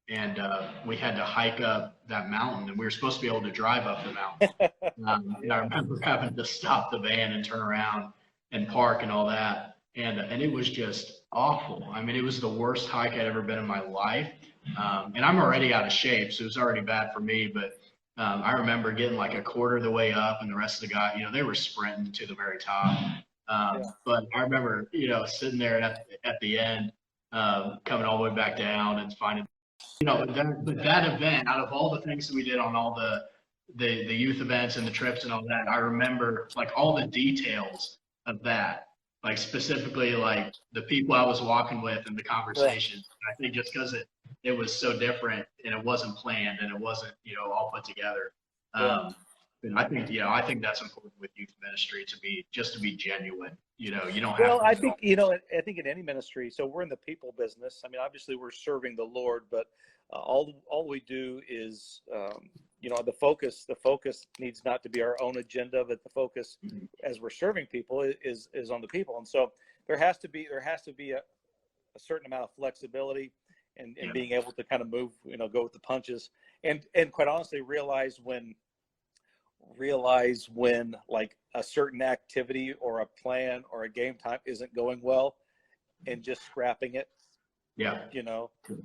and we had to hike up that mountain, and we were supposed to be able to drive up the mountain. And I remember having to stop the van and turn around and park and all that. and it was just awful. I mean, it was the worst hike I'd ever been in my life. And I'm already out of shape, so it was already bad for me. But I remember getting like a quarter of the way up, and the rest of the guys, they were sprinting to the very top. But I remember, sitting there at the end, coming all the way back down and finding, that event, out of all the things that we did on all the youth events and the trips and all that, I remember like all the details of that, like specifically like the people I was walking with and the conversations. I think just because it was so different and it wasn't planned and it wasn't, all put together. And I think that's important with youth ministry to be genuine. You don't have. Well, I think in any ministry. So we're in the people business. I mean, obviously we're serving the Lord, but all we do is, the focus needs not to be our own agenda, but the focus as we're serving people is on the people. And so there has to be a certain amount of flexibility and being able to kind of move, go with the punches, and quite honestly realize when like a certain activity or a plan or a game time isn't going well, and just scrapping it. And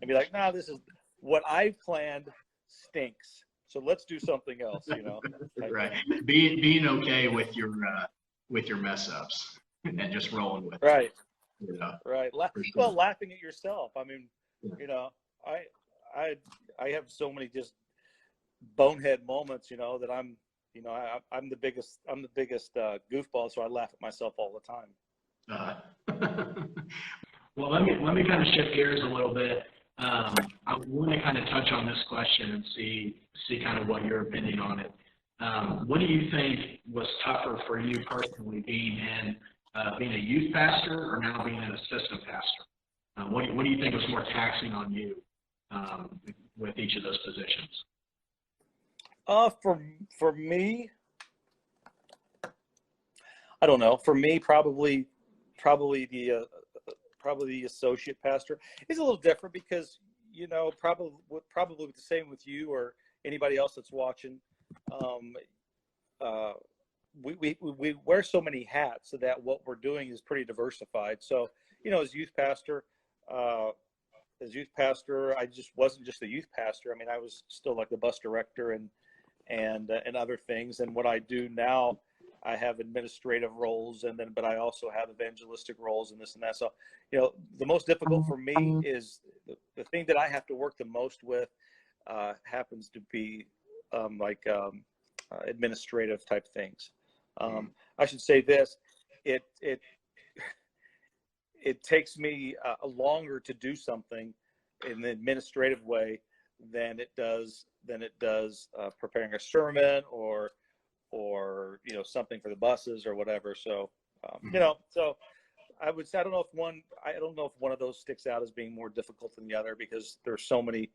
be like, nah, this is what I've planned stinks, so let's do something else. Right. Being okay with your mess ups and just rolling with it. Right. Well, laughing at yourself. I mean, I have so many just bonehead moments, that I'm the biggest goofball, so I laugh at myself all the time. Well, let me kind of shift gears a little bit. I want to kind of touch on this question and see kind of what your opinion on it. What do you think was tougher for you personally, being a youth pastor or now being an assistant pastor? What do you think was more taxing on you with each of those positions? For me, I don't know. For me, probably the associate pastor is a little different because, probably the same with you or anybody else that's watching. We wear so many hats so that what we're doing is pretty diversified. So, as youth pastor, I just wasn't just a youth pastor. I mean, I was still like the bus director and other things. And what I do now, I have administrative roles, but I also have evangelistic roles and this and that. So, the most difficult for me is the thing that I have to work the most with happens to be administrative type things. I should say this: it takes me longer to do something in the administrative way than it does preparing a sermon or something for the buses or whatever. So so I would say I don't know if one of those sticks out as being more difficult than the other, because there's so many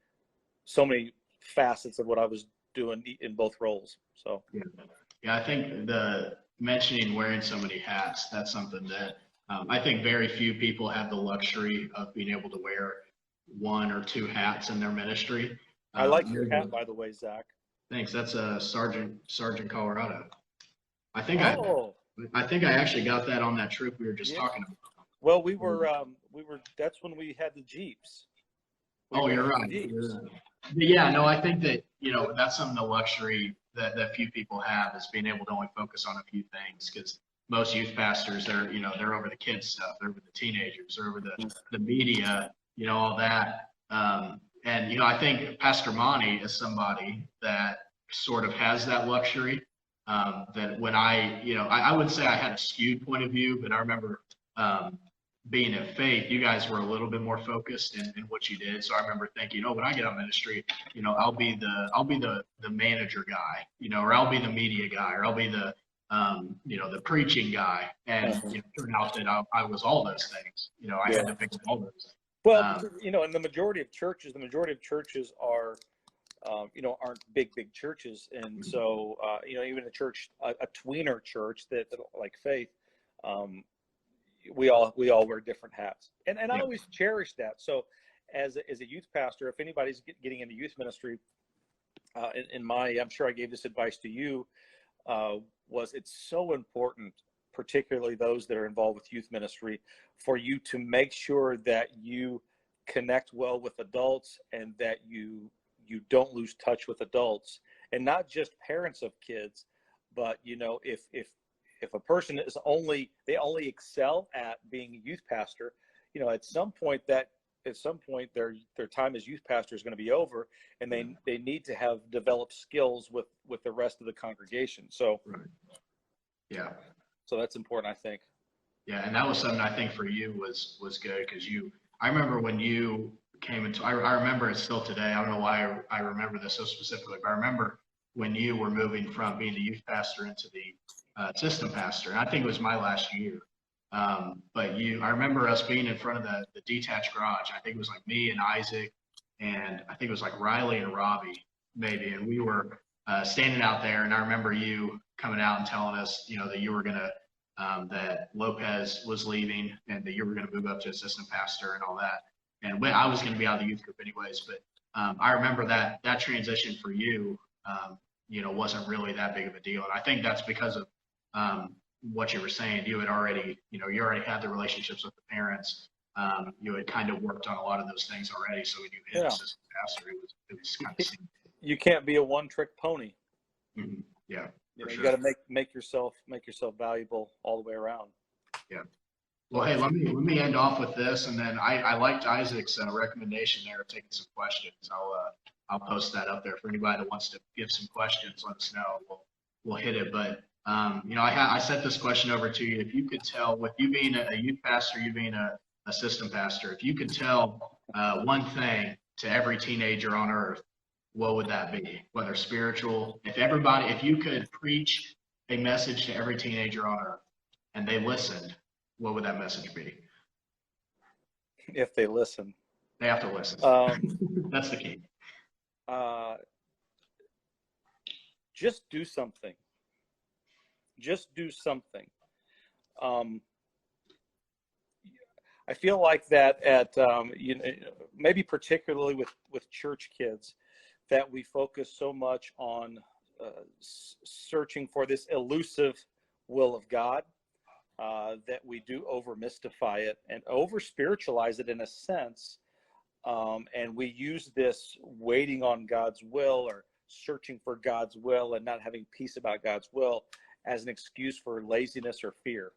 facets of what I was doing in both roles. So I think the mentioning wearing so many hats, that's something that I think very few people have the luxury of being able to wear one or two hats in their ministry. I like your hat, by the way, Zach. Thanks. That's a Sergeant Colorado. I think I actually got that on that trip we were just talking about. Well, we were that's when we had the Jeeps. You're right. Yeah, no, I think that, that's some of the luxury that few people have, is being able to only focus on a few things, because most youth pastors, they're over the kids stuff, they're over the teenagers, they're over the media, all that. And, I think Pastor Monty is somebody that sort of has that luxury, that when I would say I had a skewed point of view, but I remember being at Faith, you guys were a little bit more focused in what you did. So I remember thinking, when I get on ministry, I'll be the manager guy, or I'll be the media guy, or I'll be the preaching guy. And it turned out that I was all those things. I had to pick up all those. Well, and the majority of churches are, aren't big churches. And so, even a church, a tweener church that like Faith, we all wear different hats. And I always cherish that. So as a youth pastor, if anybody's getting into youth ministry, I'm sure I gave this advice to you, was it's so important, particularly those that are involved with youth ministry, for you to make sure that you connect well with adults and that you don't lose touch with adults, and not just parents of kids, but if a person is only excel at being a youth pastor, at some point their time as youth pastor is going to be over, and they need to have developed skills with the rest of the congregation. So Right. Yeah. So that's important, I think. Yeah, and that was something I think for you was good, because I remember when you came into, I remember it still today. I don't know why I remember this so specifically, but I remember when you were moving from being the youth pastor into the assistant pastor, and I think it was my last year. But I remember us being in front of the detached garage. I think it was like me and Isaac, and I think it was like Riley and Robbie maybe, and we were standing out there, and I remember you coming out and telling us, that you were gonna that Lopez was leaving and that you were going to move up to assistant pastor and all that. And when I was going to be out of the youth group anyways, but I remember that transition for you, wasn't really that big of a deal. And I think that's because of what you were saying. You had already, you already had the relationships with the parents. You had kind of worked on a lot of those things already. So when you hit assistant pastor, it was kind of you can't be a one-trick pony. Mm-hmm. Yeah. You got to make yourself valuable all the way around. Yeah. Well, hey, let me end off with this, and then I liked Isaac's recommendation there of taking some questions. I'll post that up there for anybody that wants to give some questions. Let us know. We'll hit it. But I sent this question over to you. If you could tell, with you being a youth pastor, you being a assistant pastor, if you could tell one thing to every teenager on earth, what would that be? Whether spiritual, if you could preach a message to every teenager on earth and they listened, what would that message be? If they listen. They have to listen. That's the key. Just do something. Just do something. I feel like that at, maybe particularly with church kids, that we focus so much on searching for this elusive will of God, that we do over mystify it and over spiritualize it in a sense. And we use this waiting on God's will or searching for God's will and not having peace about God's will as an excuse for laziness or fear.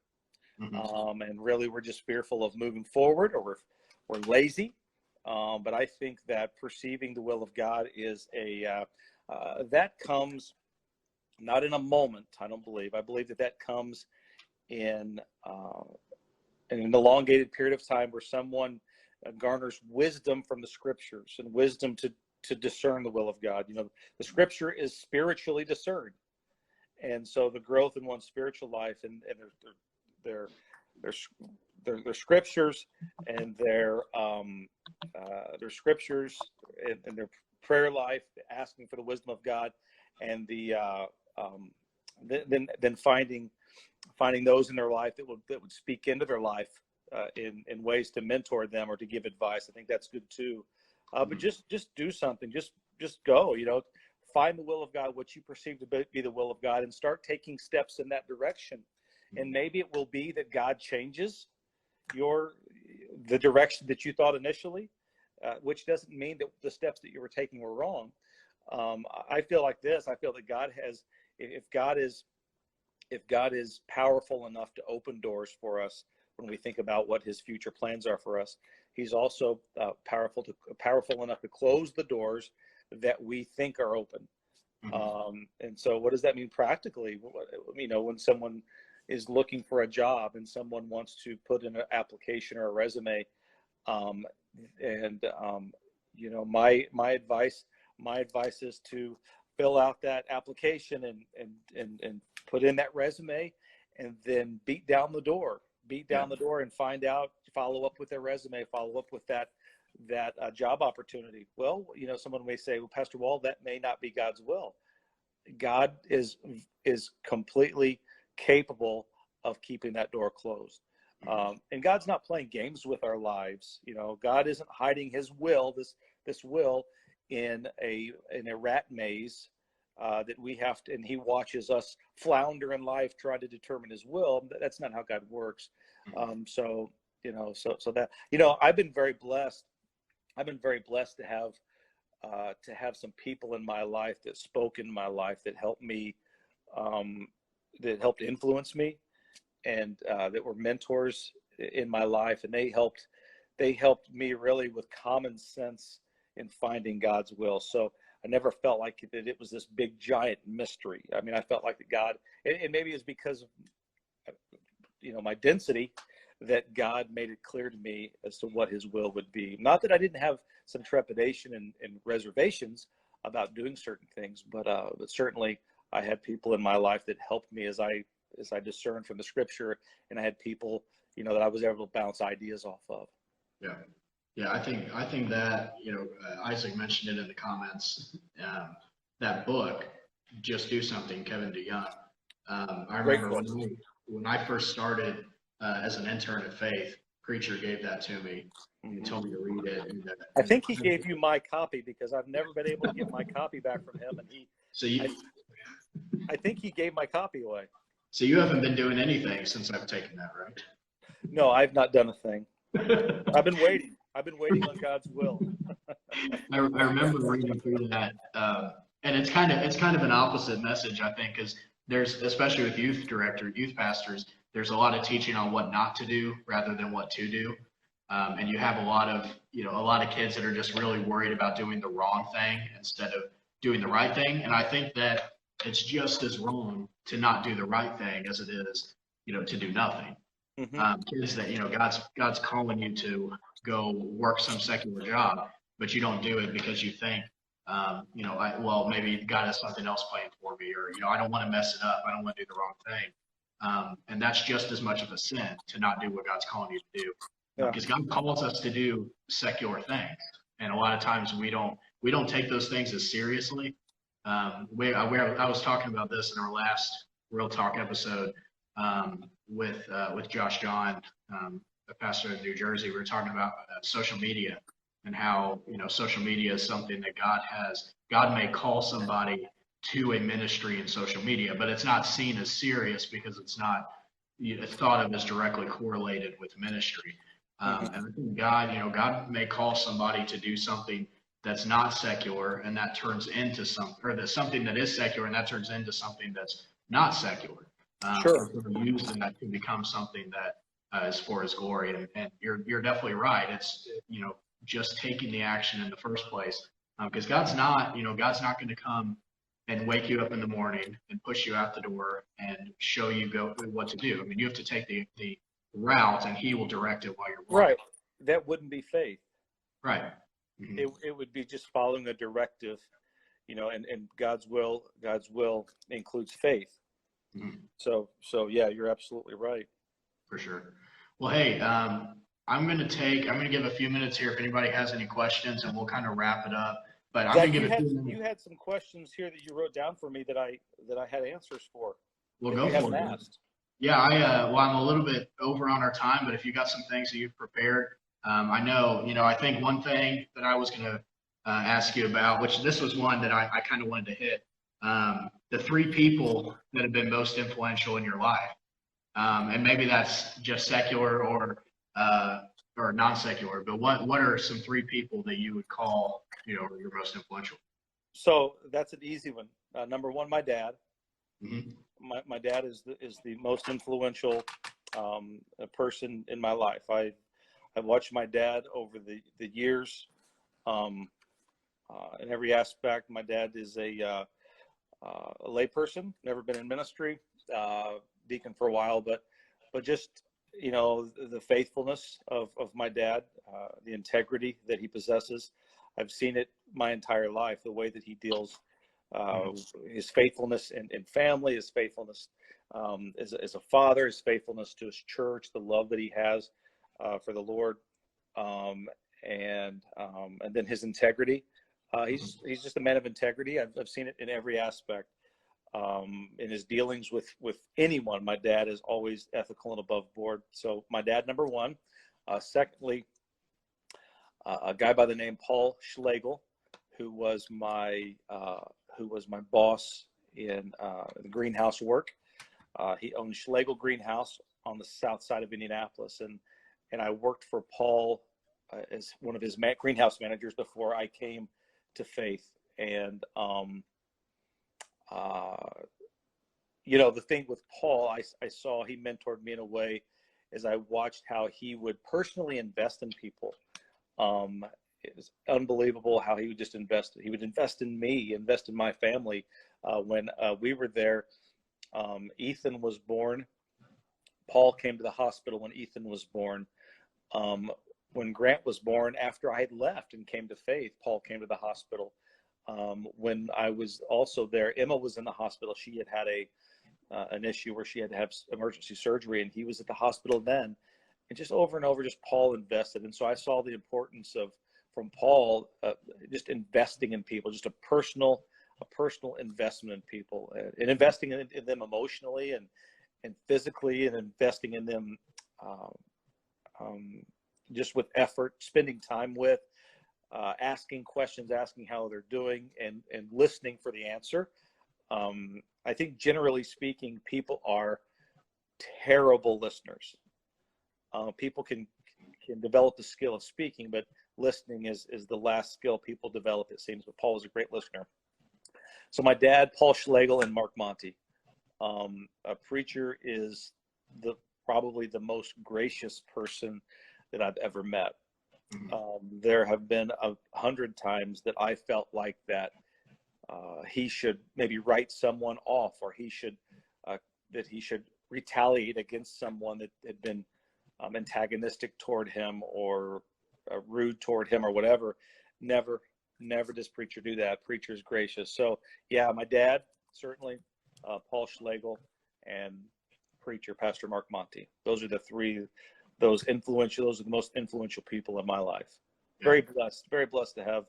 Mm-hmm. And really we're just fearful of moving forward, or we're lazy. But I think that perceiving the will of God is that comes not in a moment. I believe that comes in an elongated period of time where someone garners wisdom from the scriptures and wisdom to discern the will of God. The scripture is spiritually discerned. And so the growth in one's spiritual life and their scriptures and their scriptures and their prayer life, asking for the wisdom of God, and then finding those in their life that would speak into their life in ways to mentor them or to give advice. I think that's good too. But just do something. Just go. Find the will of God, what you perceive to be the will of God, and start taking steps in that direction. And maybe it will be that God changes the direction that you thought initially, which doesn't mean that the steps that you were taking were wrong. I feel like this. I feel that God has, if God is powerful enough to open doors for us when we think about what his future plans are for us, he's also powerful enough to close the doors that we think are open. Mm-hmm. And so what does that mean practically? When someone is looking for a job and someone wants to put in an application or a resume, my advice is to fill out that application and put in that resume, and then beat down the door and find out, follow up with their resume, follow up with that job opportunity. Well, someone may say, well, Pastor Wall, that may not be God's will. God is completely capable of keeping that door closed. And God's not playing games with our lives. God isn't hiding his will, this will in a rat maze that we have to, and he watches us flounder in life, trying to determine his will. That's not how God works. So that, I've been very blessed. I've been very blessed to have some people in my life that spoke in my life that helped me, that helped influence me, and that were mentors in my life, and they helped me really with common sense in finding God's will. So I never felt like that it was this big giant mystery. I mean, I felt like that God, and maybe it's because of my density, that God made it clear to me as to what his will would be. Not that I didn't have some trepidation and reservations about doing certain things, but certainly I had people in my life that helped me as I discerned from the scripture, and I had people, that I was able to bounce ideas off of. Yeah. Yeah. I think that, Isaac mentioned it in the comments, that book, Just Do Something, Kevin DeYoung. I remember when I first started as an intern at Faith, Preacher gave that to me. He told me to read it. And I think he gave you my copy, because I've never been able to get my copy back from him. And I think he gave my copy away. So you haven't been doing anything since I've taken that, right? No, I've not done a thing. I've been waiting. I've been waiting on God's will. I remember reading through that, and it's kind of an opposite message, I think, because there's, especially with youth pastors, there's a lot of teaching on what not to do rather than what to do, and you have a lot of kids that are just really worried about doing the wrong thing instead of doing the right thing, and I think that it's just as wrong to not do the right thing as it is, to do nothing. Kids that, God's calling you to go work some secular job, but you don't do it because you think, maybe God has something else planned for me, or, I don't want to mess it up. I don't want to do the wrong thing. And that's just as much of a sin to not do what God's calling you to do. Because God calls us to do secular things. And a lot of times we don't take those things as seriously. I was talking about this in our last Real Talk episode, with Josh John, a pastor in New Jersey. We were talking about social media, and how, social media is something that God may call somebody to a ministry in social media, but it's not seen as serious because it's not thought of as directly correlated with ministry. And I think God may call somebody to do something that's not secular, and that turns into something that is secular, and that turns into something that's not secular. Sure. Use that to become something that is for his glory. And you're definitely right. It's, just taking the action in the first place, because God's not going to come and wake you up in the morning and push you out the door and show you what to do. I mean, you have to take the route, and he will direct it while you're walking. Right. That wouldn't be faith. Right. Mm-hmm. It would be just following a directive, and God's will includes faith. Mm-hmm. So yeah, you're absolutely right. For sure. Well, hey, I'm going to give a few minutes here if anybody has any questions, and we'll kind of wrap it up. But I'm going to give you had some questions here that you wrote down for me that I had answers for. We'll go for it. Asked. Yeah, I'm a little bit over on our time, but if you got some things that you've prepared, I know, I think one thing that I was going to ask you about, which this was one that I kind of wanted to hit, the 3 people that have been most influential in your life. And maybe that's just secular or non-secular, but what are some 3 people that you would call, your most influential? So that's an easy one. Number 1, my dad. Mm-hmm. My dad is the most influential person in my life. I've watched my dad over the years, in every aspect. My dad is a lay person, never been in ministry, deacon for a while, but just, the faithfulness of my dad, the integrity that he possesses. I've seen it my entire life, the way that he deals, his faithfulness in family, his faithfulness as a father, his faithfulness to his church, the love that he has for the Lord, and then his integrity. He's just a man of integrity. I've seen it in every aspect. In his dealings with anyone, my dad is always ethical and above board. So my dad, number 1. Secondly, a guy by the name Paul Schlegel, who was who was my boss in the greenhouse work. He owned Schlegel Greenhouse on the south side of Indianapolis, and I worked for Paul as one of his greenhouse managers before I came to faith. And the thing with Paul, I saw he mentored me in a way as I watched how he would personally invest in people. It was unbelievable how he would just invest. He would invest in me, invest in my family. When we were there, Ethan was born. Paul came to the hospital when Ethan was born. When Grant was born, after I had left and came to faith, Paul came to the hospital. When I was also there, Emma was in the hospital. She had an issue where she had to have emergency surgery, and he was at the hospital then. And just over and over, just Paul invested. And so I saw the importance from Paul, just investing in people, just a personal investment in people, and investing in them emotionally and physically, and investing in them just with effort, spending time with, asking questions, asking how they're doing, and listening for the answer. I think generally speaking, people are terrible listeners. People can develop the skill of speaking, but listening is the last skill people develop, it seems. But Paul was a great listener. So my dad, Paul Schlegel, and Mark Monty. A preacher is probably the most gracious person that I've ever met. There have been 100 times that I felt like that he should maybe write someone off, or that he should retaliate against someone that had been antagonistic toward him or rude toward him or whatever. Never does preacher do that. Preacher is gracious. So yeah, my dad, certainly, Paul Schlegel, and preacher, Pastor Mark Monty. Those are the three, those are the most influential people in my life. Yeah. Very blessed to have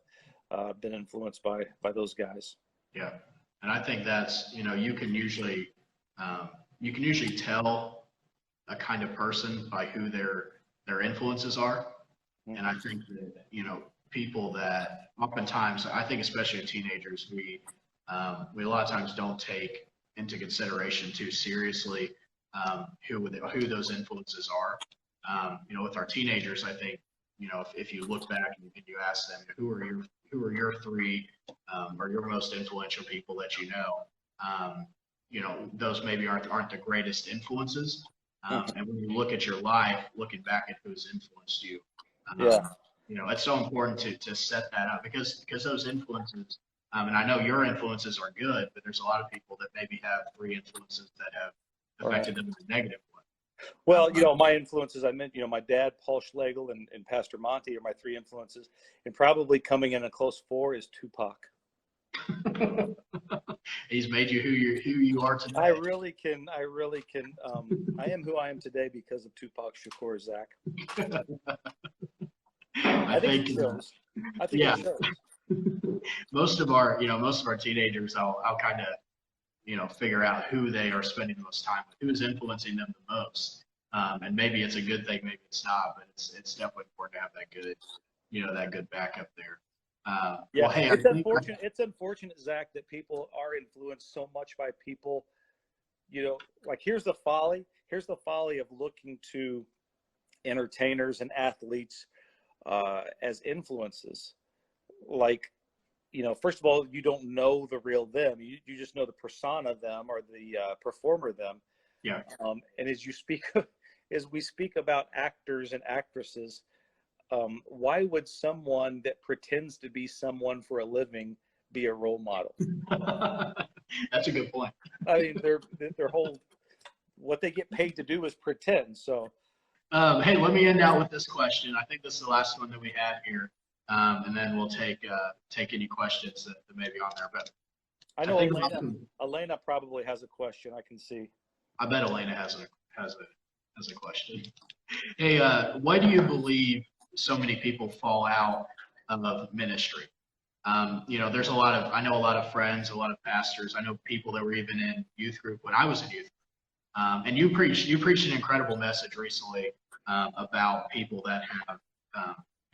been influenced by those guys. Yeah. And I think that's, you can usually tell a kind of person by who their influences are. And I think that, people that oftentimes, I think especially with teenagers, we a lot of times don't take into consideration too seriously who those influences are. With our teenagers, I think, if you look back and you ask them, who are your three or your most influential people that you know, those maybe aren't the greatest influences. And when you look at your life, looking back at who's influenced you, it's so important to set that up, because those influences, and I know your influences are good, but there's a lot of people that maybe have three influences that have affected them in a negative way. Well, my influences, I meant, my dad, Paul Schlegel, and Pastor Monty are my three influences. And probably coming in a close four is Tupac. He's made you who you are today. I really can. I am who I am today because of Tupac Shakur, Zach. I think it shows. It shows. Most of our teenagers, I'll kind of, figure out who they are spending the most time with, who is influencing them the most. And maybe it's a good thing, maybe it's not, but it's definitely important to have that good backup there. Well, hey, it's unfortunate, Zach, that people are influenced so much by people, like here's the folly of looking to entertainers and athletes as influences. Like, first of all, you don't know the real them. You just know the persona them, or the performer them. Yeah. And as we speak about actors and actresses, why would someone that pretends to be someone for a living be a role model? That's a good point. I mean, their whole, what they get paid to do is pretend. So, hey, let me end out with this question. I think this is the last one that we had here, and then we'll take any questions that may be on there. But I know Elena probably has a question. I can see. I bet Elena has a question. Hey, why do you believe so many people fall out of ministry? There's I know a lot of friends, a lot of pastors. I know people that were even in youth group when I was in youth group. And you preached an incredible message recently about people that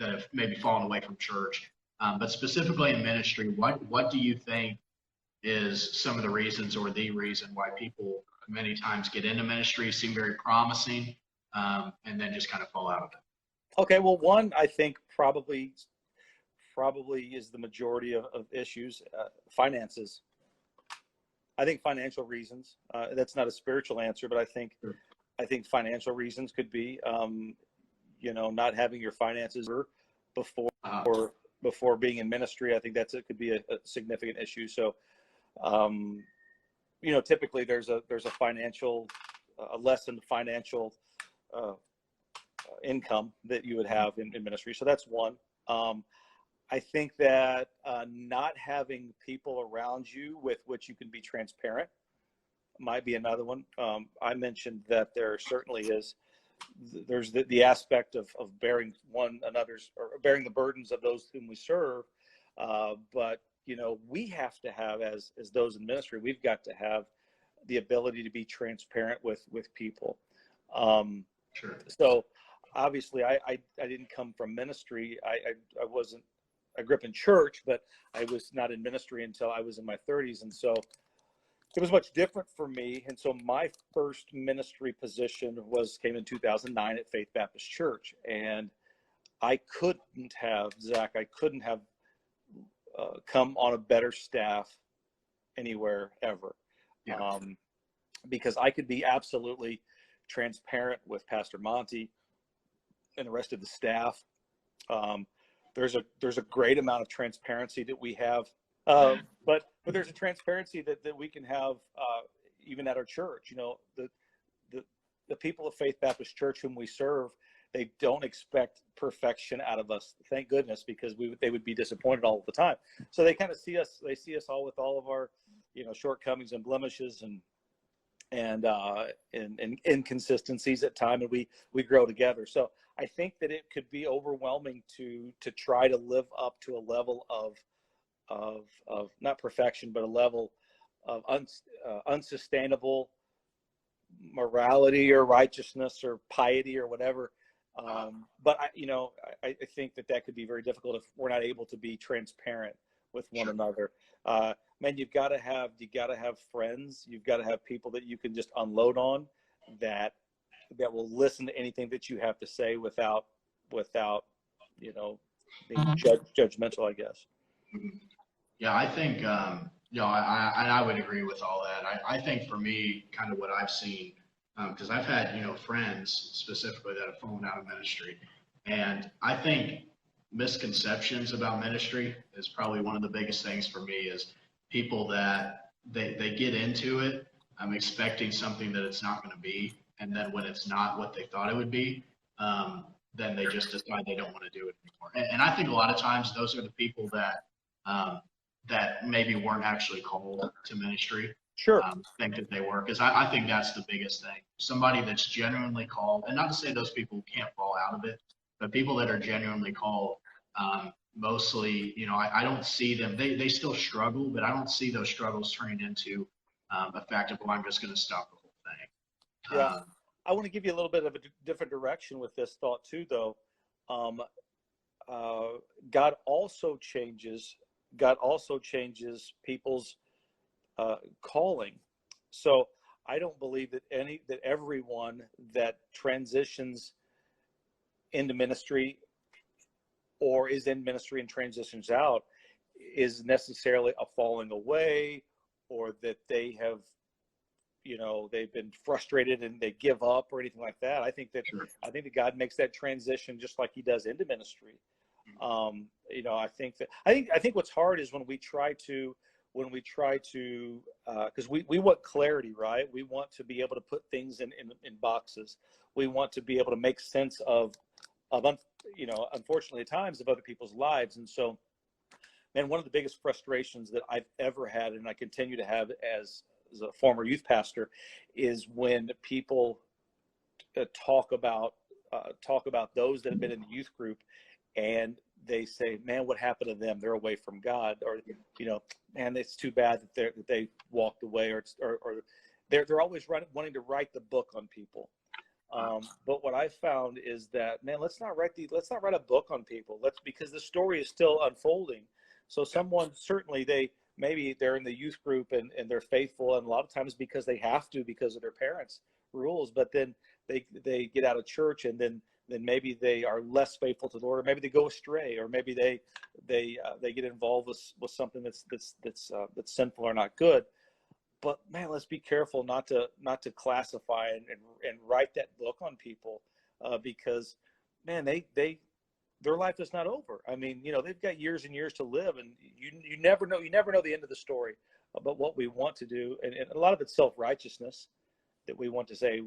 have maybe fallen away from church. But specifically in ministry, what do you think is some of the reasons, or the reason why people many times get into ministry, seem very promising, and then just kind of fall out of it. Okay, well, one, I think probably is the majority of issues, finances. I think financial reasons. That's not a spiritual answer, but I think financial reasons could be, not having your finances before being in ministry. I think it could be a significant issue. So, typically there's a lessened financial income that you would have in ministry. So that's one. I think that not having people around you with which you can be transparent might be another one. I mentioned that there certainly is. There's the aspect of bearing one another's, or bearing the burdens of those whom we serve. But we have to have, as those in ministry, we've got to have the ability to be transparent with people. Sure. So obviously, I didn't come from ministry. I grew up in church, but I was not in ministry until I was in my 30s. And so it was much different for me. And so my first ministry position came in 2009 at Faith Baptist Church. And I couldn't have come on a better staff anywhere ever. Yeah. Because I could be absolutely transparent with Pastor Monty and the rest of the staff. There's a great amount of transparency that we have, but there's a transparency that we can have even at our church. The people of Faith Baptist Church whom we serve, they don't expect perfection out of us. Thank goodness, because they would be disappointed all the time. So they kind of see us. They see us all with all of our shortcomings and blemishes and inconsistencies at time, and we grow together. So I think that it could be overwhelming to try to live up to a level of not perfection, but a level of unsustainable morality or righteousness or piety or whatever. But I think that could be very difficult if we're not able to be transparent with one another. Man, you've got to have friends. You've got to have people that you can just unload on, that will listen to anything that you have to say without being judgmental, I guess. Yeah, I think I would agree with all that. I think for me, kind of what I've seen, because I've had friends specifically that have fallen out of ministry, and I think misconceptions about ministry is probably one of the biggest things for me. Is people that they get into it, I'm expecting something that it's not going to be, and then when it's not what they thought it would be, then they just decide they don't want to do it anymore. And I think a lot of times those are the people that maybe weren't actually called to ministry. Sure. Think that they were, because I think that's the biggest thing. Somebody that's genuinely called, and not to say those people can't fall out of it, but people that are genuinely called, mostly, I don't see them. They still struggle, but I don't see those struggles turning into a fact of, well, I'm just going to stop the whole thing. Yeah. I want to give you a little bit of a different direction with this thought too, though. God also changes people's calling. So I don't believe that everyone that transitions into ministry or is in ministry and transitions out is necessarily a falling away, or that they have they've been frustrated and they give up or anything like that. I think that God makes that transition just like he does into ministry. I think what's hard is when we try to because we want clarity, right? We want to be able to put things in boxes. We want to be able to make sense of unfortunately at times, of other people's lives. And so, man, one of the biggest frustrations that I've ever had, and I continue to have as a former youth pastor, is when people talk about those that have been in the youth group, and they say, "Man, what happened to them? They're away from God," or "Man, it's too bad that they walked away," or they're always wanting to write the book on people. But what I found is that, man, let's not write a book on people. Because the story is still unfolding. So someone certainly maybe they're in the youth group and they're faithful, and a lot of times because they have to, because of their parents' rules, but then they get out of church, and then maybe they are less faithful to the Lord, or maybe they go astray, or maybe they get involved with something that's sinful or not good. But man, let's be careful not to classify and write that book on people, because man, their life is not over. I mean, they've got years and years to live, and you never know the end of the story about what we want to do, and a lot of it's self-righteousness, that we want to say,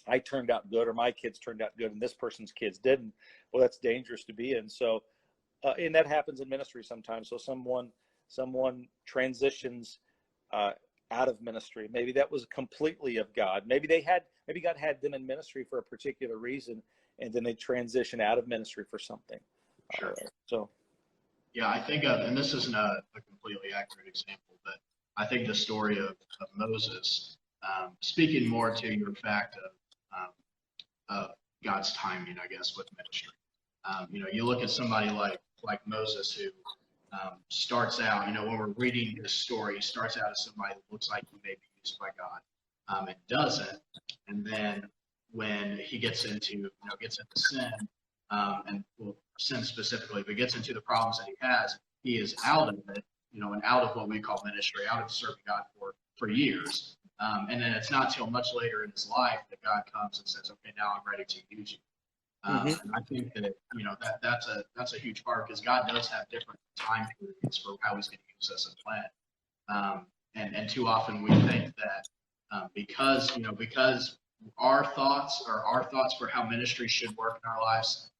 I turned out good, or my kids turned out good, and this person's kids didn't. Well, that's dangerous to be in. So, and that happens in ministry sometimes. So someone transitions out of ministry. Maybe that was completely of God. Maybe God had them in ministry for a particular reason, and then they transition out of ministry for something. Sure. Yeah, I think and this isn't a completely accurate example, but I think the story of Moses, speaking more to your fact of God's timing, I guess, with ministry. You look at somebody like Moses, who starts out, when we're reading his story, he starts out as somebody that looks like he may be used by God. It doesn't. And then when he gets into sin, and sin specifically, but gets into the problems that he is out of it, and out of what we call ministry, out of serving God for years. And then it's not till much later in his life that God comes and says, okay, now I'm ready to use you. And I think that, that's a huge part, because God does have different time periods for how he's going to use us and plan. And too often we think that because our thoughts for how ministry should work in our lives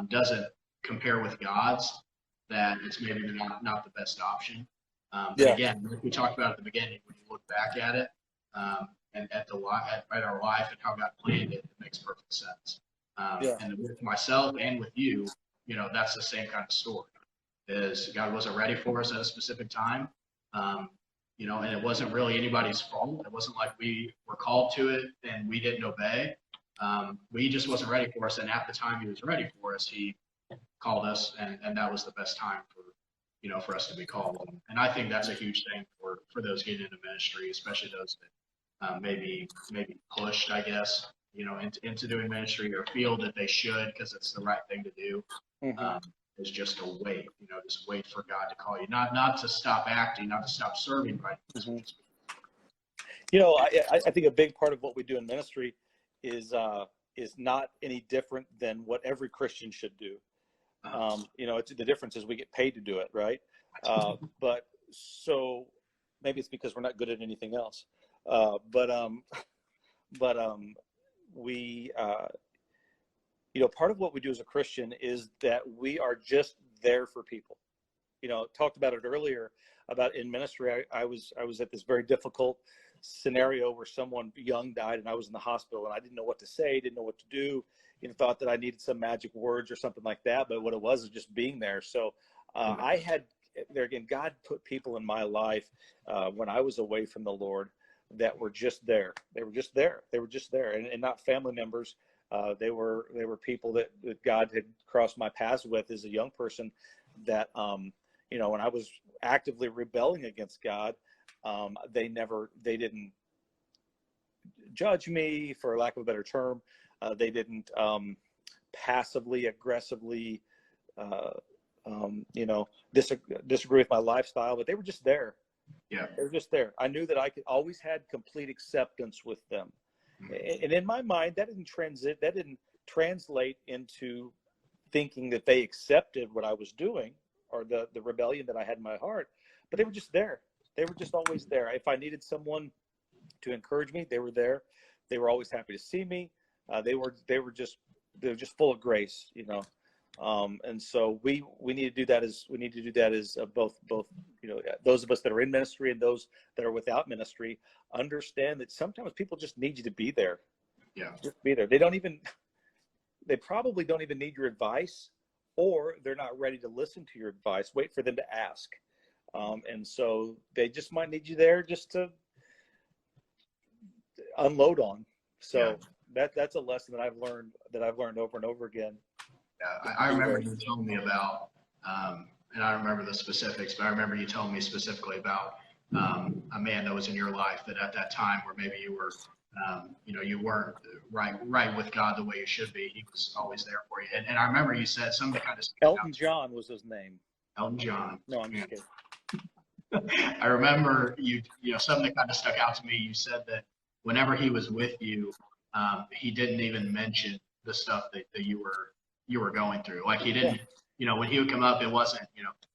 doesn't compare with God's, that it's maybe not the best option. But again, like we talked about at the beginning, when you look back at it, and at our life and how God planned it, it makes perfect sense. And with myself and with you, that's the same kind of story. Is God wasn't ready for us at a specific time, and it wasn't really anybody's fault. It wasn't like we were called to it and we didn't obey. We just wasn't ready for us, and at the time he was ready for us, he called us, and that was the best time for us to be called. And I think that's a huge thing for those getting into ministry, especially those that maybe pushed, I guess, into doing ministry, or feel that they should because it's the right thing to do. Is just to wait, just wait for God to call you, not to stop acting, not to stop serving, but I think a big part of what we do in ministry is not any different than what every Christian should do. The difference is we get paid to do it, right? But so maybe it's because we're not good at anything else. We part of what we do as a Christian is that we are just there for people. Talked about it earlier about in ministry. I was at this very difficult scenario where someone young died, and I was in the hospital, and I didn't know what to say, didn't know what to do, thought that I needed some magic words or something like that. But what it was just being there. So I had there again, God put people in my life when I was away from the Lord that were just there. They were just there. And not family members. They were people that God had crossed my paths with as a young person, that when I was actively rebelling against God, they didn't judge me, for lack of a better term. They didn't passively aggressively disagree with my lifestyle, but they were just there. They were just there. I knew that I always had complete acceptance with them. And in my mind, that didn't translate into thinking that they accepted what I was doing, or the rebellion that I had in my heart. But they were just there. They were just always there. If I needed someone to encourage me, they were there. They were always happy to see me. They were just full of grace, And so we need to do that as both those of us that are in ministry and those that are without ministry understand that sometimes people just need you to be there. Just be there. They probably don't even need your advice, or they're not ready to listen to your advice. Wait for them to ask. And so they just might need you there just to unload on. So that's a lesson that I've learned over and over again. I remember you telling me about and I don't remember the specifics, but I remember you telling me specifically about a man that was in your life that at that time where maybe you were, you weren't right with God the way you should be. He was always there for you. And I remember you said something kind of Elton John was his name. Elton John. No, I'm just kidding. I remember something that kind of stuck out to me. You said that whenever he was with you, he didn't even mention the stuff that you were going through. Like he didn't, when he would come up, it wasn't,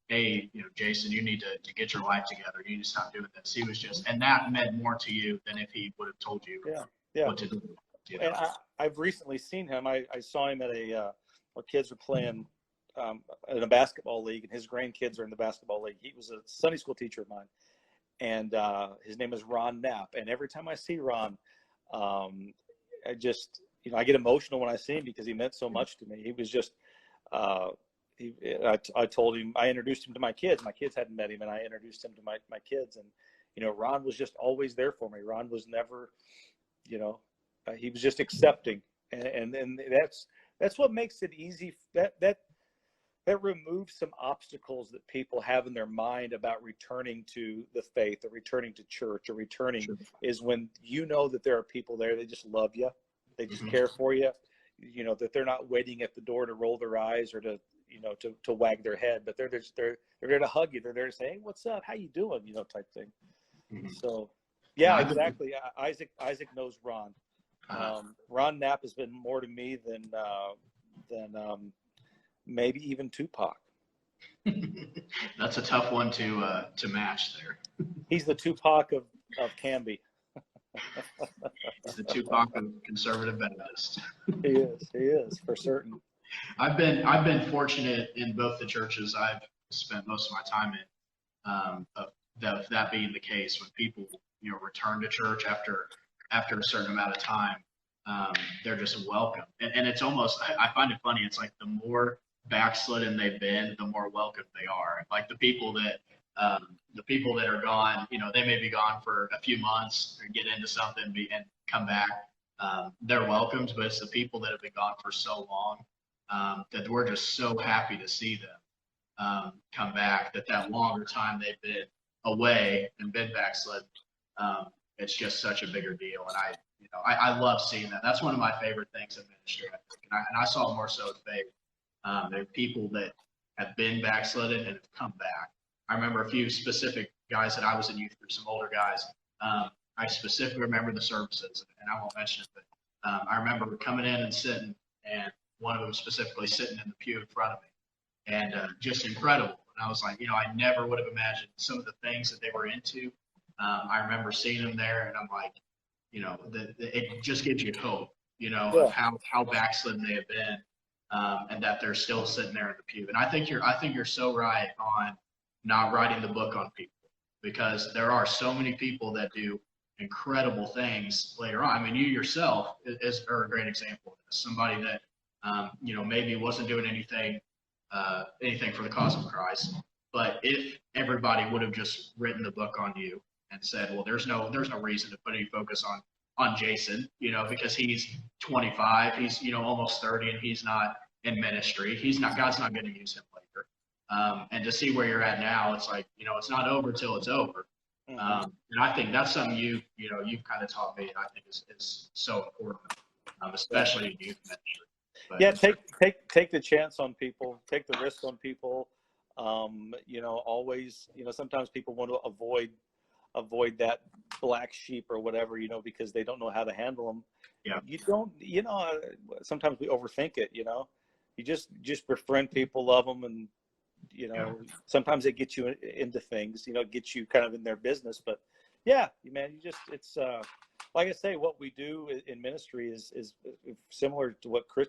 hey, Jason, you need to get your life together. You need to stop doing this. He was just, and that meant more to you than if he would have told you what to do. And I've recently seen him. I saw him at our kids were playing in a basketball league, and his grandkids are in the basketball league. He was a Sunday school teacher of mine, and his name is Ron Knapp. And every time I see Ron, I just, I get emotional when I see him because he meant so much to me. He was just, I told him, I introduced him to my kids. My kids hadn't met him, and I introduced him to my kids. And, Ron was just always there for me. Ron was never, he was just accepting. And that's what makes it easy. That removes some obstacles that people have in their mind about returning to the faith or returning to church or returning. Sure. Is when that there are people there, they just love you. They just care for you, that they're not waiting at the door to roll their eyes or to wag their head, but they're there to hug you. They're there to say, hey, what's up? How you doing? Type thing. Mm-hmm. So yeah, exactly. Isaac knows Ron. Ron Knapp has been more to me than maybe even Tupac. That's a tough one to match there. He's the Tupac of Canby. He's the Tupac of conservative Baptist. He is for certain. I've been fortunate in both the churches I've spent most of my time in, of that being the case. When people return to church after a certain amount of time, they're just welcome. And it's almost, I find it funny. It's like the more backslidden they've been, the more welcome they are. Like the people that are gone, they may be gone for a few months or get into something and come back. They're welcomed, but it's the people that have been gone for so long that we're just so happy to see them come back. That longer time they've been away and been backslid, it's just such a bigger deal. And I love seeing that. That's one of my favorite things in ministry, I think. And I saw it more so with faith. There are people that have been backslidden and have come back. I remember a few specific guys that I was in youth group, some older guys. I specifically remember the services, and I won't mention it, but I remember coming in and sitting, and one of them specifically sitting in the pew in front of me, and just incredible. And I was like, I never would have imagined some of the things that they were into. I remember seeing them there, and I'm like, it just gives you hope, of how backslidden they have been, and that they're still sitting there in the pew. And I think you're so right on not writing the book on people, because there are so many people that do incredible things later on. I mean, you yourself are a great example of this. Somebody that maybe wasn't doing anything for the cause of Christ, but if everybody would have just written the book on you and said, well, there's no reason to put any focus on Jason, because he's 25, he's almost 30, and he's not in ministry. God's not going to use him later. And to see where you're at now, it's like, it's not over till it's over. And I think that's something you've kind of taught me, and I think is so important, especially in youth ministry. But, yeah, take the chance on people, take the risk on people. Always, sometimes people want to avoid that black sheep or whatever, because they don't know how to handle them. Yeah. You don't, sometimes we overthink it, you just befriend people, love them, and sometimes it gets you into things, gets you kind of in their business. But yeah, man, it's like I say, what we do in ministry is similar to what Chris,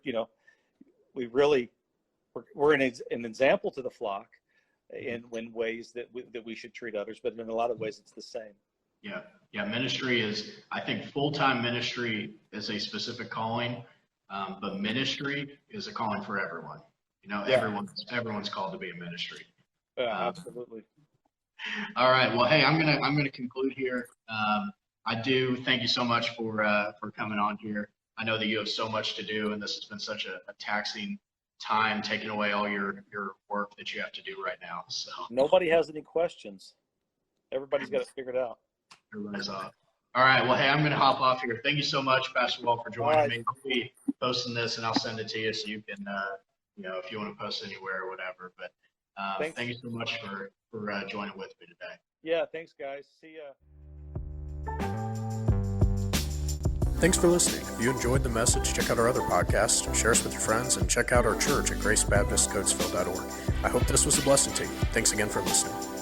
we're an example to the flock in ways that we should treat others, but in a lot of ways it's the same. Yeah. Ministry is, I think, full-time ministry is a specific calling, but ministry is a calling for everyone. Everyone's called to be in ministry. Absolutely. All right. Well, hey, I'm gonna conclude here. I do thank you so much for coming on here. I know that you have so much to do, and this has been such a taxing time taking away all your work that you have to do right now. So Nobody has any questions. Everybody's got it figured out. everybody's off. All right. Well, hey, I'm going to hop off here. Thank you so much, Pastor Wall, for joining me. I'll be posting this and I'll send it to you so you can, if you want to post anywhere or whatever. But thank you so much for joining with me today. Yeah. Thanks, guys. See ya. Thanks for listening. If you enjoyed the message, check out our other podcasts, share us with your friends, and check out our church at gracebaptistcoatesville.org. I hope this was a blessing to you. Thanks again for listening.